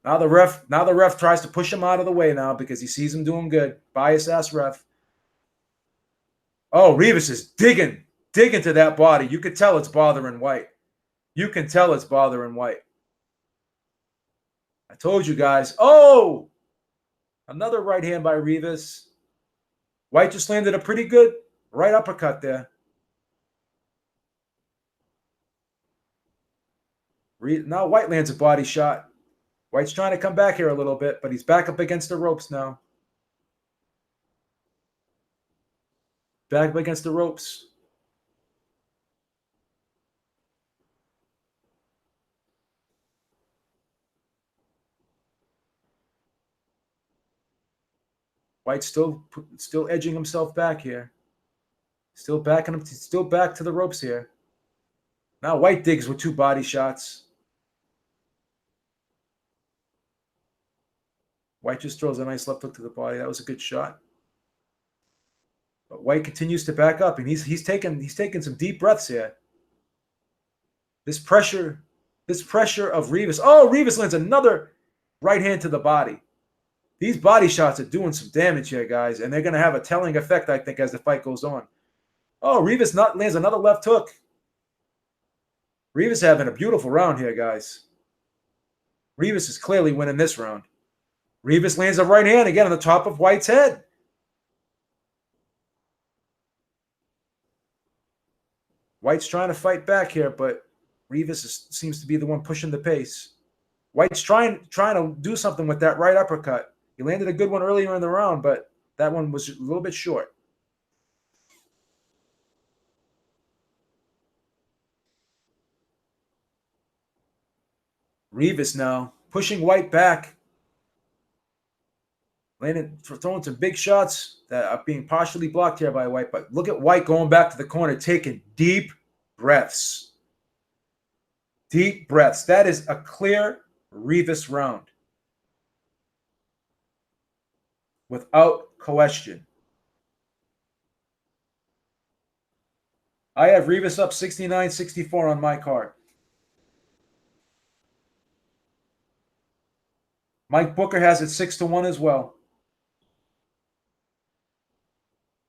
Now the ref tries to push him out of the way now because he sees him doing good. Bias ass ref. Oh, Rivas is digging to that body. You could tell it's bothering Whyte. You can tell it's bothering Whyte. I told you guys. Oh, another right hand by Rivas. Whyte just landed a pretty good right uppercut there. Now Whyte lands a body shot. Whyte's trying to come back here a little bit, but he's back up against the ropes now. Back up against the ropes. Whyte's still edging himself back here. Still back to the ropes here. Now Whyte digs with 2 body shots. Whyte just throws a nice left hook to the body. That was a good shot. But Whyte continues to back up, and he's taking some deep breaths here. This pressure of Rivas. Oh, Rivas lands another right hand to the body. These body shots are doing some damage here, guys, and they're going to have a telling effect, I think, as the fight goes on. Oh, Rivas lands another left hook. Rivas having a beautiful round here, guys. Rivas is clearly winning this round. Rivas lands a right hand again on the top of Whyte's head. Whyte's trying to fight back here, but Rivas seems to be the one pushing the pace. Whyte's trying to do something with that right uppercut. He landed a good one earlier in the round, but that one was a little bit short. Rivas now pushing Whyte back. Throwing some big shots that are being partially blocked here by Whyte. But look at Whyte going back to the corner, taking deep breaths. Deep breaths. That is a clear Rivas round. Without question. I have Rivas up 69-64 on my card. Mike Booker has it 6-1 as well.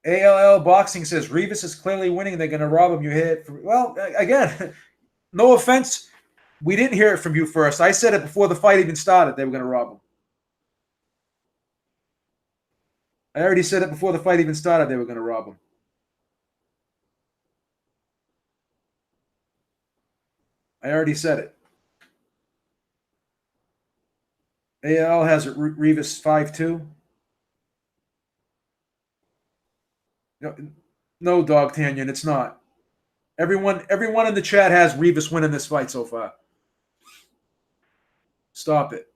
ALL Boxing says Rivas is clearly winning. They're going to rob him. You hit. Well, again, no offense. We didn't hear it from you first. I said it before the fight even started. They were going to rob him. I already said it before the fight even started. They were going to rob him. I already said it. AL has it Rivas 5-2. No, no, Dog Tanyan, it's not. Everyone in the chat has Rivas winning this fight so far. Stop it.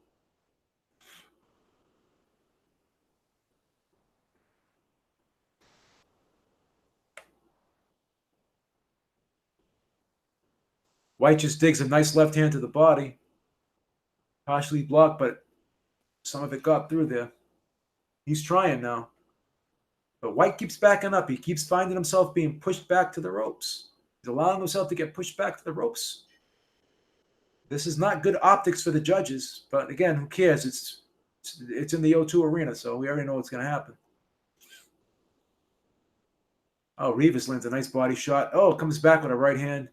Whyte just digs a nice left hand to the body. Partially blocked, but some of it got through there. He's trying now. But Whyte keeps backing up. He keeps finding himself being pushed back to the ropes. He's allowing himself to get pushed back to the ropes. This is not good optics for the judges. But again, who cares? It's in the O2 arena, so we already know what's going to happen. Oh, Rivas lands a nice body shot. Oh, comes back with a right hand.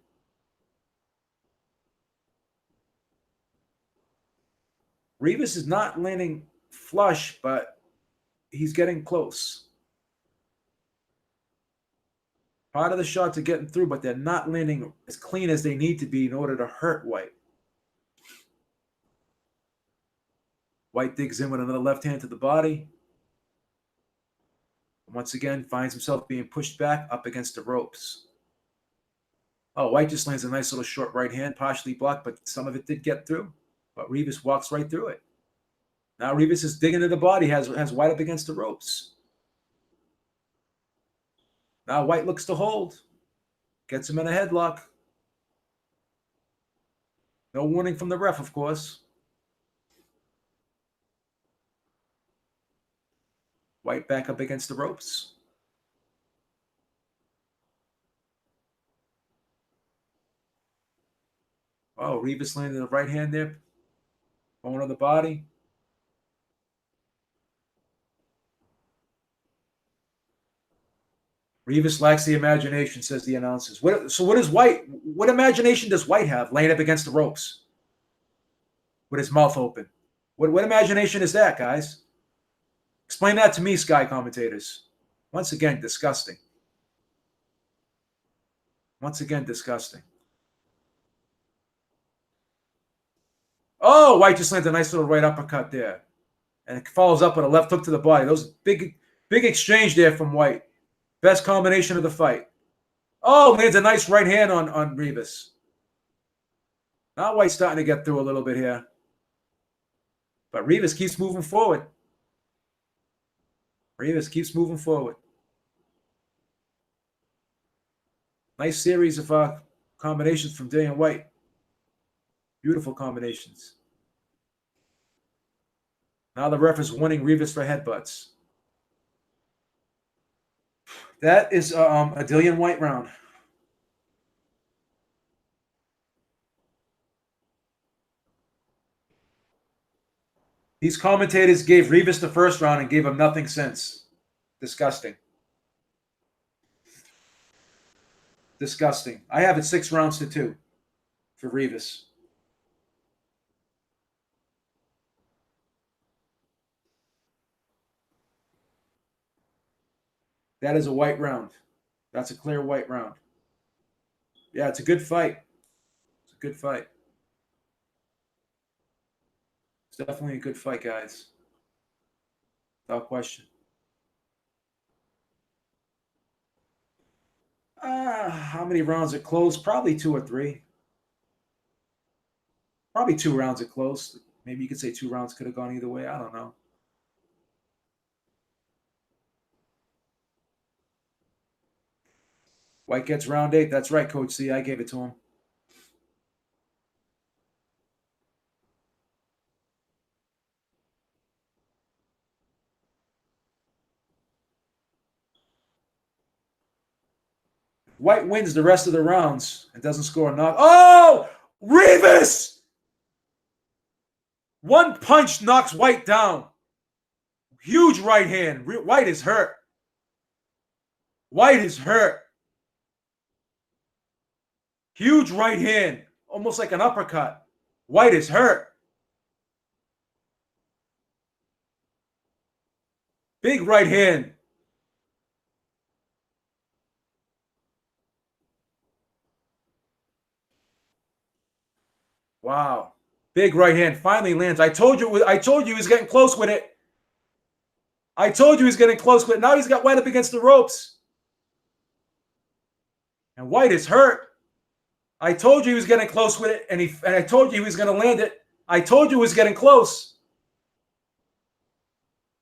Rivas is not landing flush, but he's getting close. Part of the shots are getting through, but they're not landing as clean as they need to be in order to hurt Whyte. Whyte digs in with another left hand to the body. Once again, finds himself being pushed back up against the ropes. Oh, Whyte just lands a nice little short right hand, partially blocked, but some of it did get through. But Rivas walks right through it. Now Rivas is digging into the body, has Whyte up against the ropes. Now Whyte looks to hold. Gets him in a headlock. No warning from the ref, of course. Whyte back up against the ropes. Oh, Rivas landed the right hand there. Bone of the body. Rivas lacks the imagination, says the announcers. What imagination does Whyte have laying up against the ropes with his mouth open? What imagination is that, guys? Explain that to me, Sky commentators. Once again, disgusting. Once again, disgusting. Oh, Whyte just lands a nice little right uppercut there. And it follows up with a left hook to the body. Those big exchange there from Whyte. Best combination of the fight. Oh, lands a nice right hand on Rivas. Now Whyte's starting to get through a little bit here. But Rivas keeps moving forward. Rivas keeps moving forward. Nice series of combinations from Dillian Whyte. Beautiful combinations. Now the ref is warning Rivas for headbutts. That is a Dillian Whyte round. These commentators gave Rivas the first round and gave him nothing since. Disgusting. Disgusting. I have it 6 rounds to 2 for Rivas. That is a Whyte round. That's a clear Whyte round. Yeah, it's a good fight. It's a good fight. It's definitely a good fight, guys. Without question. How many rounds are close? Probably 2 or 3. Probably 2 rounds are close. Maybe you could say 2 rounds could have gone either way. I don't know. Whyte gets round 8. That's right, Coach C. I gave it to him. Whyte wins the rest of the rounds and doesn't score a knock. Oh, Rivas! One punch knocks Whyte down. Huge right hand. Whyte is hurt. Whyte is hurt. Huge right hand. Almost like an uppercut. Whyte is hurt. Big right hand. Wow. Big right hand finally lands. I told you he was getting close with it. I told you he's getting close with it. Now he's got Whyte up against the ropes. And Whyte is hurt. I told you he was getting close with it, and I told you he was going to land it. I told you he was getting close.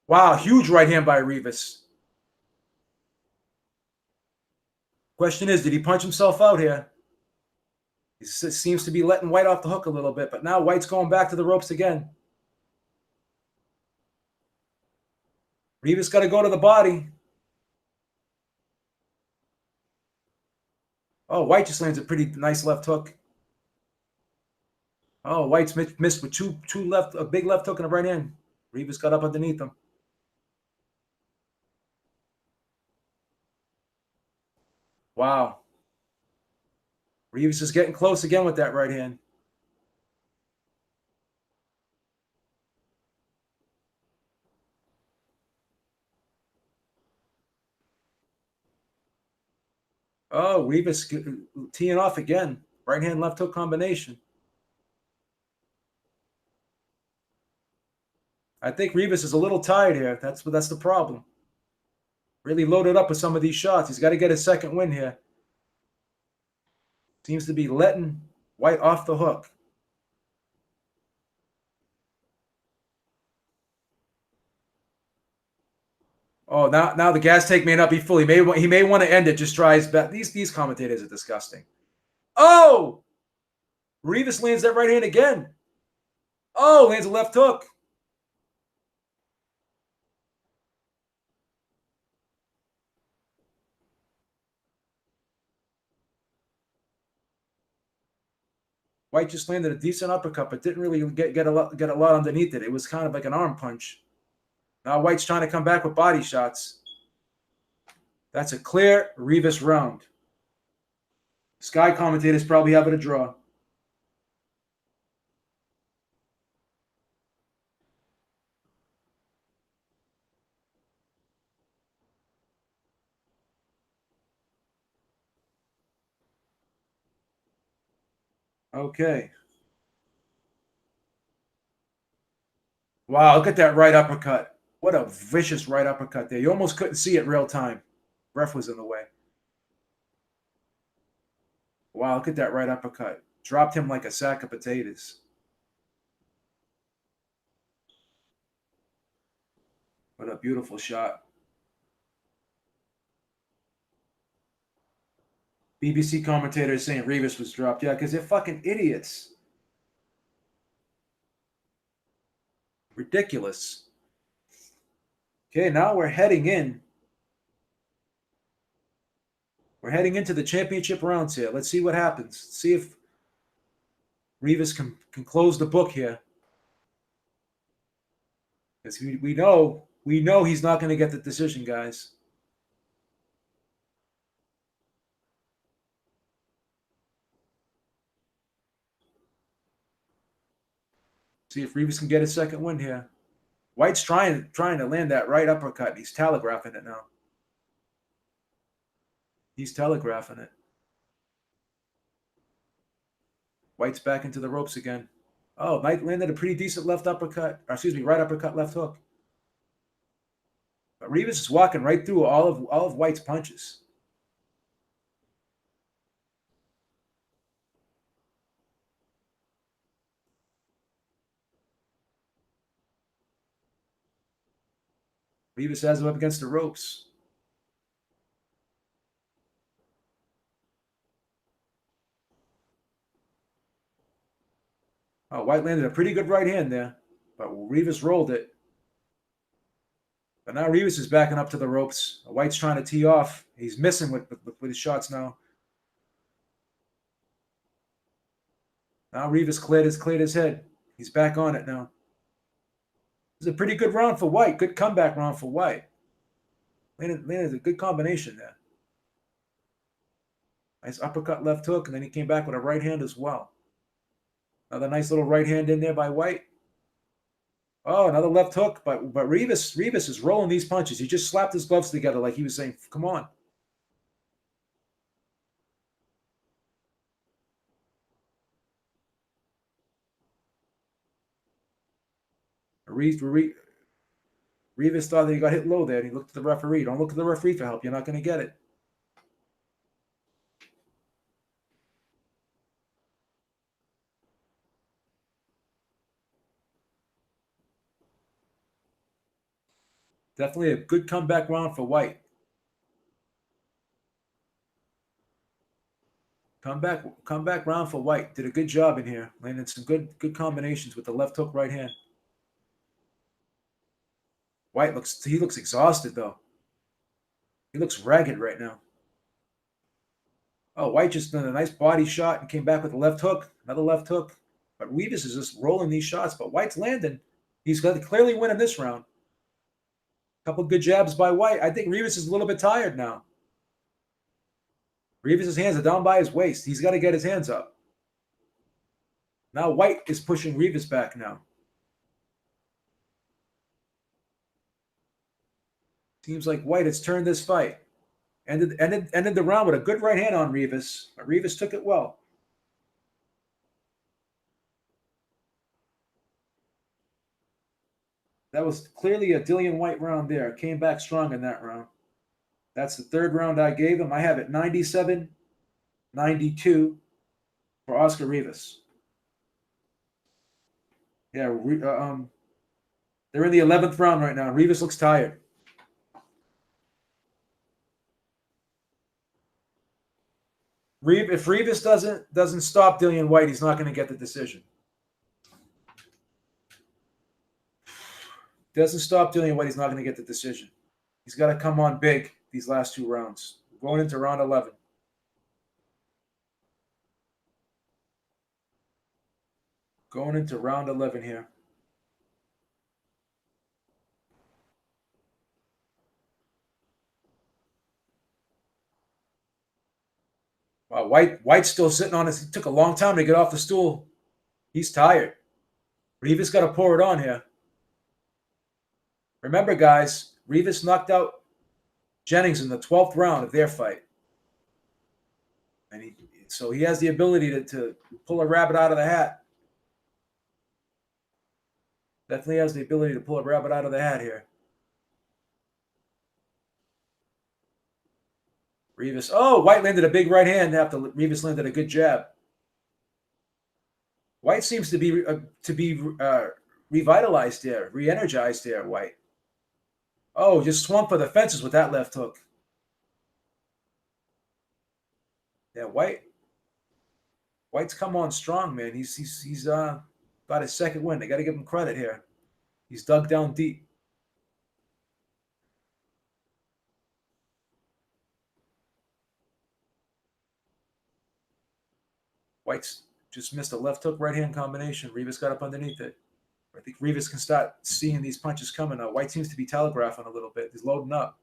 Wow, huge right hand by Rivas. Question is, did he punch himself out here? He seems to be letting Whyte off the hook a little bit, but now Whyte's going back to the ropes again. Rivas got to go to the body. Oh, Whyte just lands a pretty nice left hook. Oh, Whyte's missed with two left, a big left hook and a right hand. Rivas got up underneath him. Wow. Rivas is getting close again with that right hand. Oh, Rivas teeing off again. Right hand, left hook combination. I think Rivas is a little tired here. That's the problem. Really loaded up with some of these shots. He's got to get his second win here. Seems to be letting Whyte off the hook. Oh, now the gas tank may not be full. He may want to end it. Just try his best. These commentators are disgusting. Oh, Rivas lands that right hand again. Oh, lands a left hook. Whyte just landed a decent uppercut, but didn't really get a lot underneath it. It was kind of like an arm punch. Now Whyte's trying to come back with body shots. That's a clear Rivas round. Sky commentators probably have it a draw. Okay. Wow, look at that right uppercut. What a vicious right uppercut there. You almost couldn't see it real time. Ref was in the way. Wow, look at that right uppercut. Dropped him like a sack of potatoes. What a beautiful shot. BBC commentator is saying Rivas was dropped. Yeah, because they're fucking idiots. Ridiculous. Okay, now we're heading in. We're heading into the championship rounds here. Let's see what happens. See if Rivas can close the book here. Because we know he's not going to get the decision, guys. See if Rivas can get his second win here. Whyte's trying to land that right uppercut. He's telegraphing it now. He's telegraphing it. Whyte's back into the ropes again. Oh, Knight landed a pretty decent left uppercut. Or excuse me, right uppercut, left hook. But Rivas is walking right through all of Whyte's punches. Rivas has him up against the ropes. Oh, Whyte landed a pretty good right hand there, but Rivas rolled it. But now Rivas is backing up to the ropes. Whyte's trying to tee off. He's missing with his shots now. Now Rivas cleared his head. He's back on it now. This is a pretty good round for Whyte. Good comeback round for Whyte. Landed a good combination there. Nice uppercut left hook, and then he came back with a right hand as well. Another nice little right hand in there by Whyte. Oh, another left hook, but Rivas is rolling these punches. He just slapped his gloves together like he was saying, come on. Rivas thought that he got hit low there, and he looked at the referee. Don't look at the referee for help. You're not going to get it. Definitely a good comeback round for Whyte. Comeback round for Whyte. Did a good job in here. Landed some good combinations with the left hook, right hand. Whyte looks exhausted though. He looks ragged right now. Oh, Whyte just done a nice body shot and came back with a left hook, another left hook. But Rivas is just rolling these shots, but Whyte's landing. He's got to clearly win in this round. A couple good jabs by Whyte. I think Rivas is a little bit tired now. Rivas' hands are down by his waist. He's got to get his hands up. Now Whyte is pushing Rivas back now. Seems like Whyte has turned this fight. Ended the round with a good right hand on Rivas. But Rivas took it well. That was clearly a Dillian Whyte round there. Came back strong in that round. That's the third round I gave him. I have it 97-92 for Oscar Rivas. Yeah, they're in the 11th round right now. Rivas looks tired. If Rivas doesn't stop Dillian Whyte, he's not going to get the decision. Doesn't stop Dillian Whyte, he's not going to get the decision. He's got to come on big these last two rounds. We're going into round 11. Going into round 11 here. Wow, Whyte's still sitting on his. It took a long time to get off the stool. He's tired. Rivas got to pour it on here. Remember, guys, Rivas knocked out Jennings in the 12th round of their fight. And so he has the ability to pull a rabbit out of the hat. Definitely has the ability to pull a rabbit out of the hat here. Rivas. Oh, Whyte landed a big right hand after Rivas landed a good jab. Whyte seems to be revitalized there, re-energized there, Whyte. Oh, just swung for the fences with that left hook. Yeah, Whyte's come on strong, man. He's got his second win. They got to give him credit here. He's dug down deep. Whyte's just missed a left hook, right hand combination. Rivas got up underneath it. I think Rivas can start seeing these punches coming now. Whyte seems to be telegraphing a little bit. He's loading up.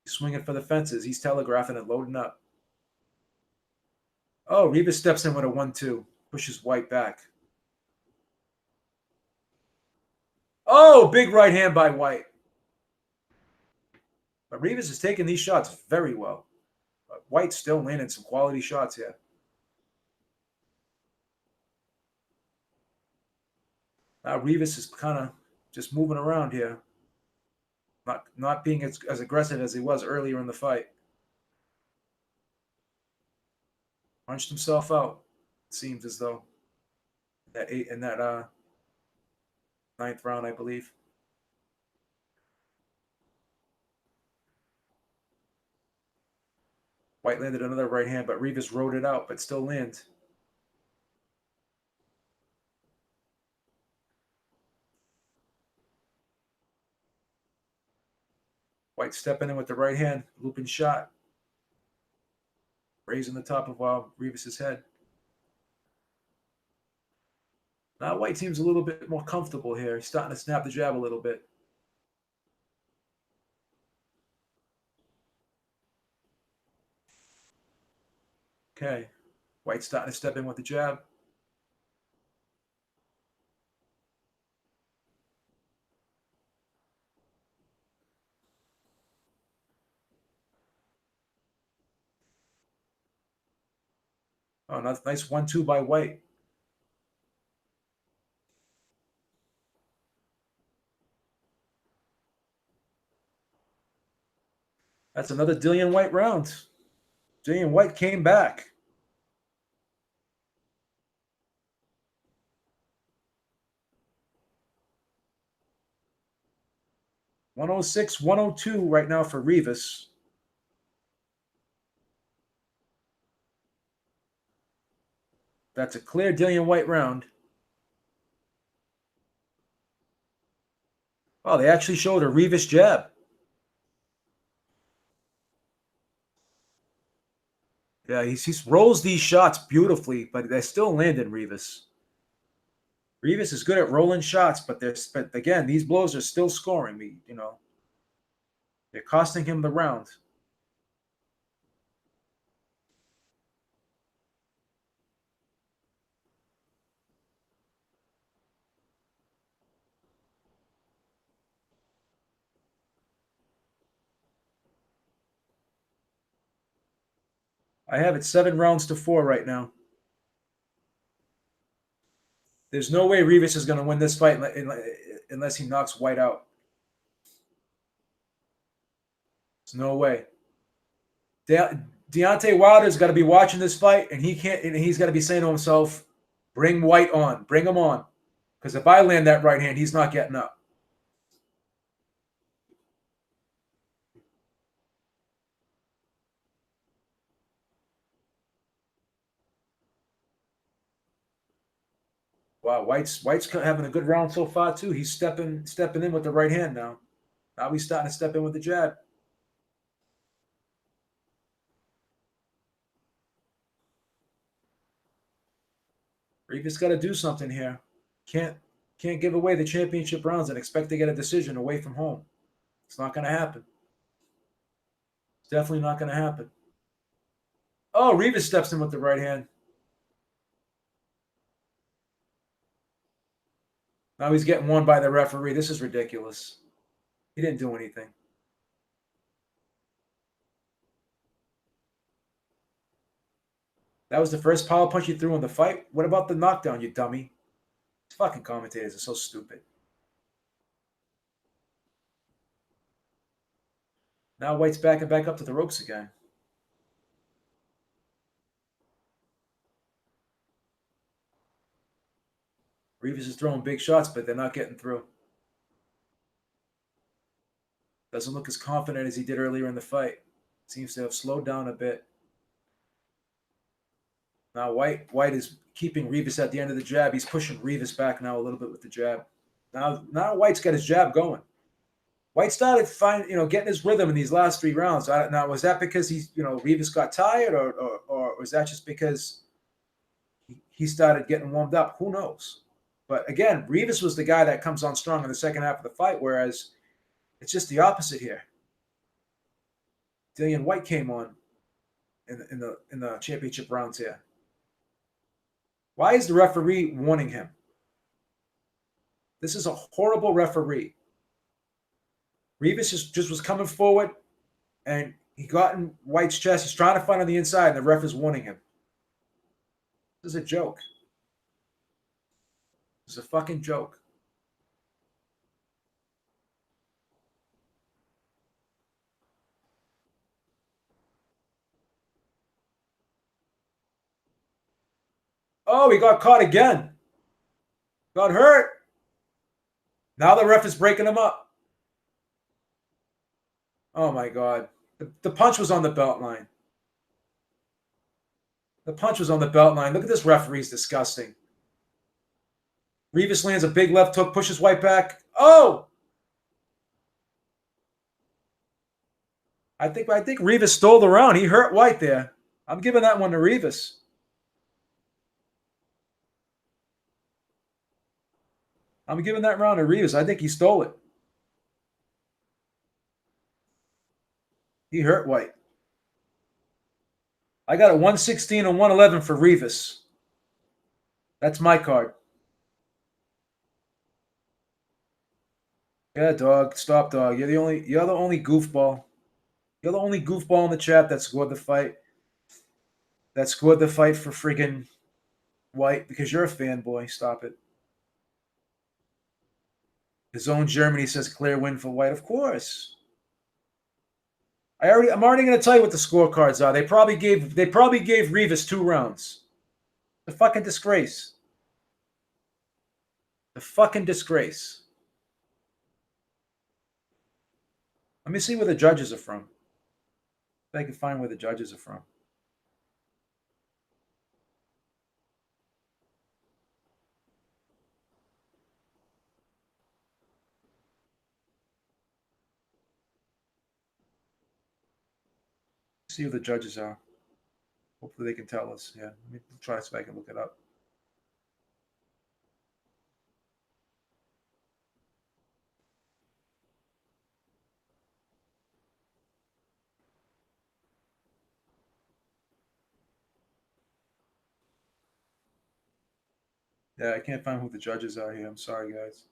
He's swinging for the fences. He's telegraphing and loading up. Oh, Rivas steps in with a 1-2. Pushes Whyte back. Oh, big right hand by Whyte. But Rivas is taking these shots very well. But Whyte's still landing some quality shots here. Now Rivas is kind of just moving around here. Not being as aggressive as he was earlier in the fight. Punched himself out. It seems as though that ninth round, I believe. Whyte landed another right hand, but Rivas rode it out, but still lands. Whyte stepping in with the right hand, looping shot. Raising the top of Rivas' head. Now Whyte seems a little bit more comfortable here. He's starting to snap the jab a little bit. Okay. Whyte's starting to step in with the jab. Oh, nice 1-2 by Whyte. That's another Dillian Whyte round. Dillian Whyte came back. 106, 102 right now for Rivas. That's a clear Dillian Whyte round. Oh, they actually showed a Rivas jab. Yeah, he rolls these shots beautifully, but they're still landing Rivas. Rivas is good at rolling shots, but again, these blows are still scoring me. They're costing him the round. I have it 7-4 right now. There's no way Rivas is going to win this fight unless he knocks Whyte out. There's no way. Deontay Wilder's got to be watching this fight, and he's got to be saying to himself, "Bring Whyte on, bring him on," because if I land that right hand, he's not getting up. Wow, Whyte's having a good round so far too. He's stepping in with the right hand now. Now he's starting to step in with the jab. Rivas got to do something here. Can't give away the championship rounds and expect to get a decision away from home. It's not going to happen. It's definitely not going to happen. Oh, Rivas steps in with the right hand. Now he's getting won by the referee. This is ridiculous. He didn't do anything. That was the first power punch you threw in the fight? What about the knockdown, you dummy? These fucking commentators are so stupid. Now Whyte's backing back up to the ropes again. Rivas is throwing big shots, but they're not getting through. Doesn't look as confident as he did earlier in the fight. Seems to have slowed down a bit. Now Whyte is keeping Rivas at the end of the jab. He's pushing Rivas back now a little bit with the jab. Now Whyte's got his jab going. Whyte started getting his rhythm in these last 3 rounds. Now, was that because Rivas got tired, or was that just because he started getting warmed up? Who knows? But again, Rivas was the guy that comes on strong in the second half of the fight, whereas it's just the opposite here. Dillian Whyte came on in the championship rounds here. Why is the referee warning him? This is a horrible referee. Rivas just was coming forward, and he got in Whyte's chest. He's trying to fight on the inside, and the ref is warning him. This is a joke. This is a fucking joke. Oh, he got caught again. Got hurt. Now the ref is breaking him up. Oh, my God. The punch was on the belt line. The punch was on the belt line. Look at this referee. He's disgusting. Rivas lands a big left hook, pushes Whyte back. Oh! I think Rivas stole the round. He hurt Whyte there. I'm giving that one to Rivas. I'm giving that round to Rivas. I think he stole it. He hurt Whyte. I got a 116 and 111 for Rivas. That's my card. Yeah, dog. Stop, dog. You're the only goofball. You're the only goofball in the chat that scored the fight. That scored the fight for friggin' Whyte because you're a fanboy. Stop it. His own Germany says clear win for Whyte. Of course. I'm already going to tell you what the scorecards are. They probably gave Rivas 2 rounds. The fucking disgrace. The fucking disgrace. Let me see where the judges are from. If I can find where the judges are from. See who the judges are. Hopefully they can tell us. Yeah, let me try so I can look it up. Yeah, I can't find who the judges are here. I'm sorry, guys.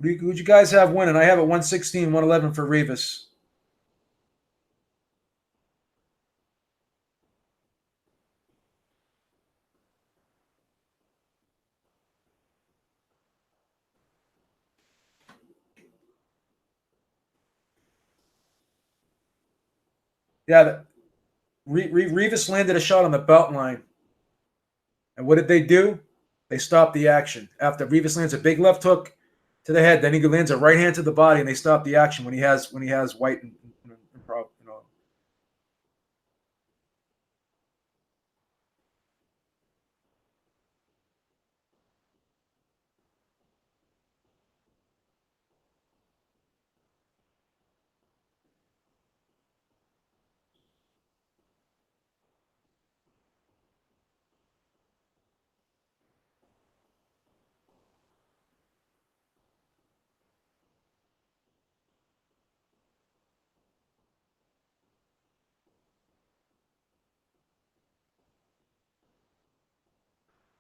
Who'd you guys have winning? I have it 116, 111 for Rivas. Yeah, Rivas landed a shot on the belt line. And what did they do? They stopped the action. After Rivas lands a big left hook to the head, then he lands a right hand to the body, and they stop the action when he has Whyte and you know.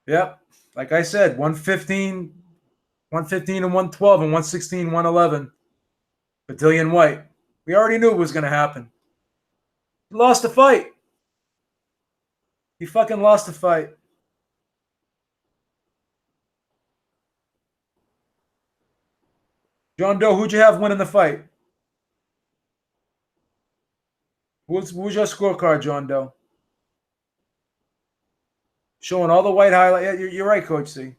Yep. Like I said, 115, 115 and 112 and 116, 111. But Dillian Whyte. We already knew it was going to happen. He lost the fight. He fucking lost the fight. John Doe, who'd you have winning the fight? Who's your scorecard, John Doe? Showing all the Whyte highlights. Yeah, you're right, Coach C.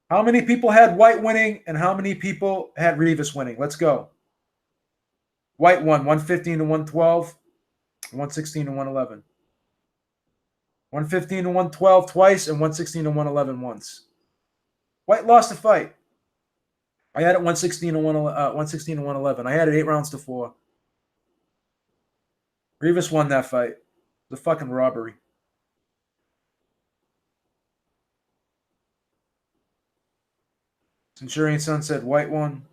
How many people had Whyte winning and how many people had Rivas winning? Let's go. Whyte won 115 to 112, 116 to 111. 115 to 112 twice and 116 to 111 once. Whyte lost the fight. I had it 116 to 116 to 111. I had it 8 rounds to 4. Rivas won that fight. It was a fucking robbery. Centurion Sun said Whyte won.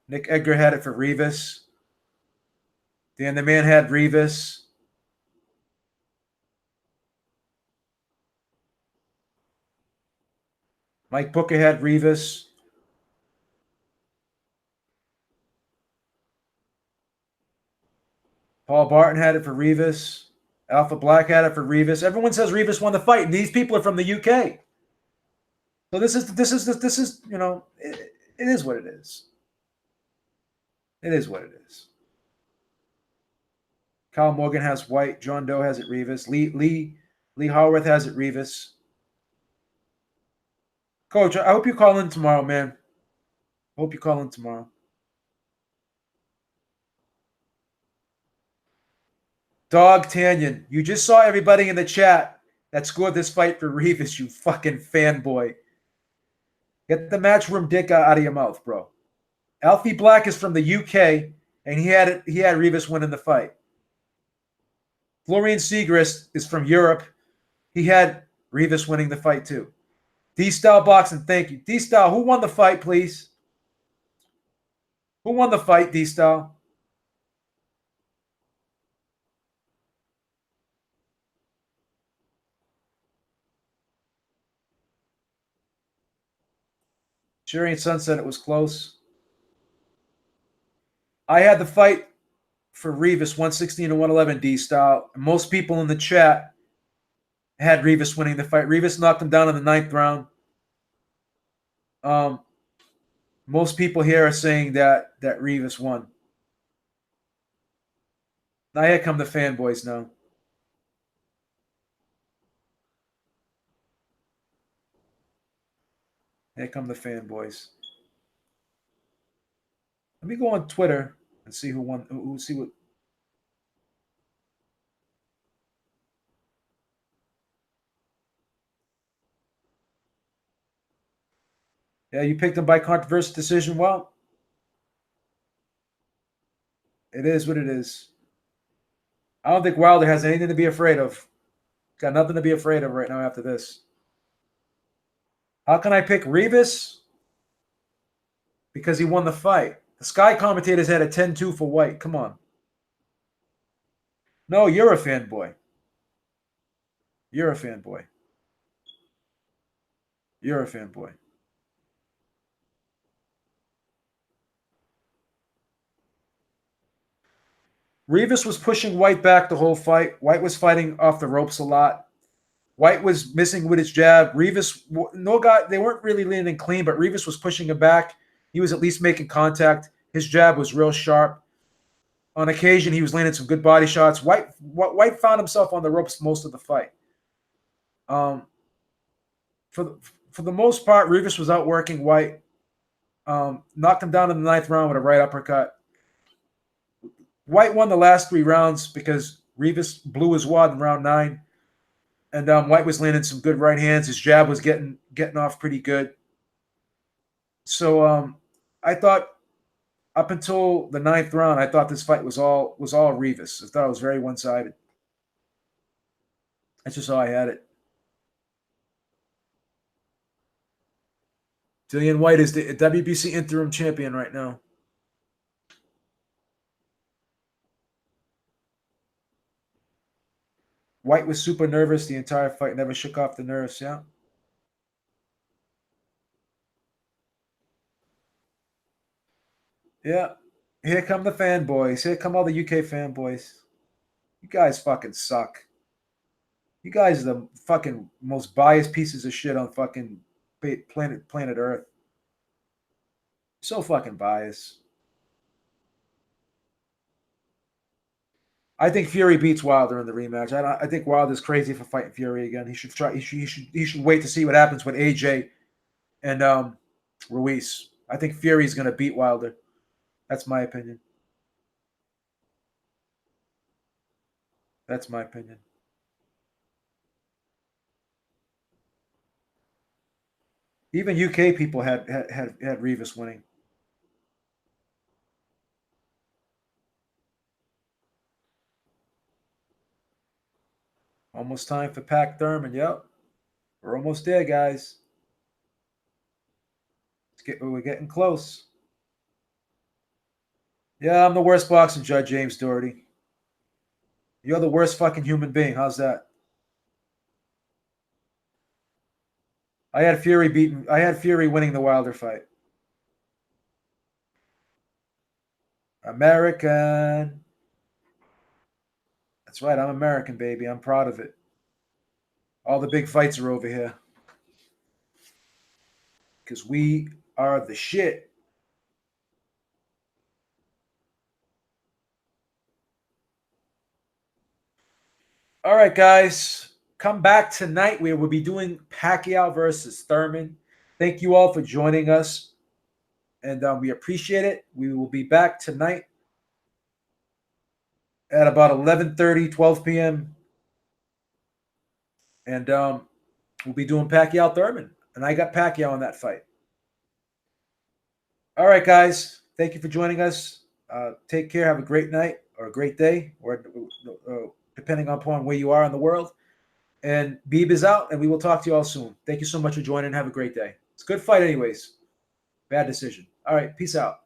Nick Edgar had it for Rivas. Dan the Man had Rivas. Mike Booker had Rivas. Paul Barton had it for Rivas. Alpha Black had it for Rivas. Everyone says Rivas won the fight, and these people are from the UK. So this is you know, it is what it is. It is what it is. Kyle Morgan has Whyte. John Doe has it Rivas. Lee Howarth has it Rivas. Coach, I hope you call in tomorrow, man. Hope you call in tomorrow. Dog Tanyan, you just saw everybody in the chat that scored this fight for Rivas, you fucking fanboy. Get the matchroom dick out of your mouth, bro. Alfie Black is from the UK, and he had Rivas winning the fight. Florian Segrist is from Europe. He had Rivas winning the fight too. D-Style Boxing, thank you. D-Style, who won the fight, please? Who won the fight, D-Style? Shurian Sun said it was close. I had the fight for Rivas 116 to 111 D-Style. Most people in the chat had Rivas winning the fight. Rivas knocked him down in the 9th round. Most people here are saying that Rivas won. Now here come the fanboys now. Here come the fanboys. Let me go on Twitter and see who won. Who see what? Yeah, you picked him by controversial decision. Well, it is what it is. I don't think Wilder has anything to be afraid of. Got nothing to be afraid of right now after this. How can I pick Rivas? Because he won the fight. The Sky commentators had a 10-2 for Whyte. Come on. No, you're a fanboy. You're a fanboy. You're a fanboy. Rivas was pushing Whyte back the whole fight. Whyte was fighting off the ropes a lot. Whyte was missing with his jab. Rivas, they weren't really leaning clean, but Rivas was pushing him back. He was at least making contact. His jab was real sharp. On occasion, he was landing some good body shots. Whyte found himself on the ropes most of the fight. For the most part, Rivas was outworking Whyte. Knocked him down in the 9th round with a right uppercut. Whyte won the last 3 rounds because Rivas blew his wad in round 9. And Whyte was landing some good right hands. His jab was getting off pretty good. So I thought up until the 9th round, I thought this fight was all Rivas. I thought it was very one-sided. That's just how I had it. Dillian Whyte is the WBC interim champion right now. Whyte was super nervous the entire fight, never shook off the nerves, yeah. Yeah. Here come the fanboys. Here come all the UK fanboys. You guys fucking suck. You guys are the fucking most biased pieces of shit on fucking planet Earth. So fucking biased. I think Fury beats Wilder in the rematch. I think Wilder's crazy for fighting Fury again. He should try. He should wait to see what happens with AJ and Ruiz. I think Fury's going to beat Wilder. That's my opinion. That's my opinion. Even UK people had Rivas winning. Almost time for Pac Thurman. Yep. We're almost there, guys. We're getting close. Yeah, I'm the worst boxing judge, James Doherty. You're the worst fucking human being. How's that? I had Fury winning the Wilder fight. American. That's right. I'm American, baby. I'm proud of it. All the big fights are over here. Because we are the shit. All right, guys. Come back tonight. We will be doing Pacquiao versus Thurman. Thank you all for joining us. And we appreciate it. We will be back tonight at about 11:30, 12 p.m. And we'll be doing Pacquiao Thurman. And I got Pacquiao in that fight. All right, guys. Thank you for joining us. Take care. Have a great night or a great day, or depending upon where you are in the world. And Beeb is out, and we will talk to you all soon. Thank you so much for joining. Have a great day. It's a good fight anyways. Bad decision. All right. Peace out.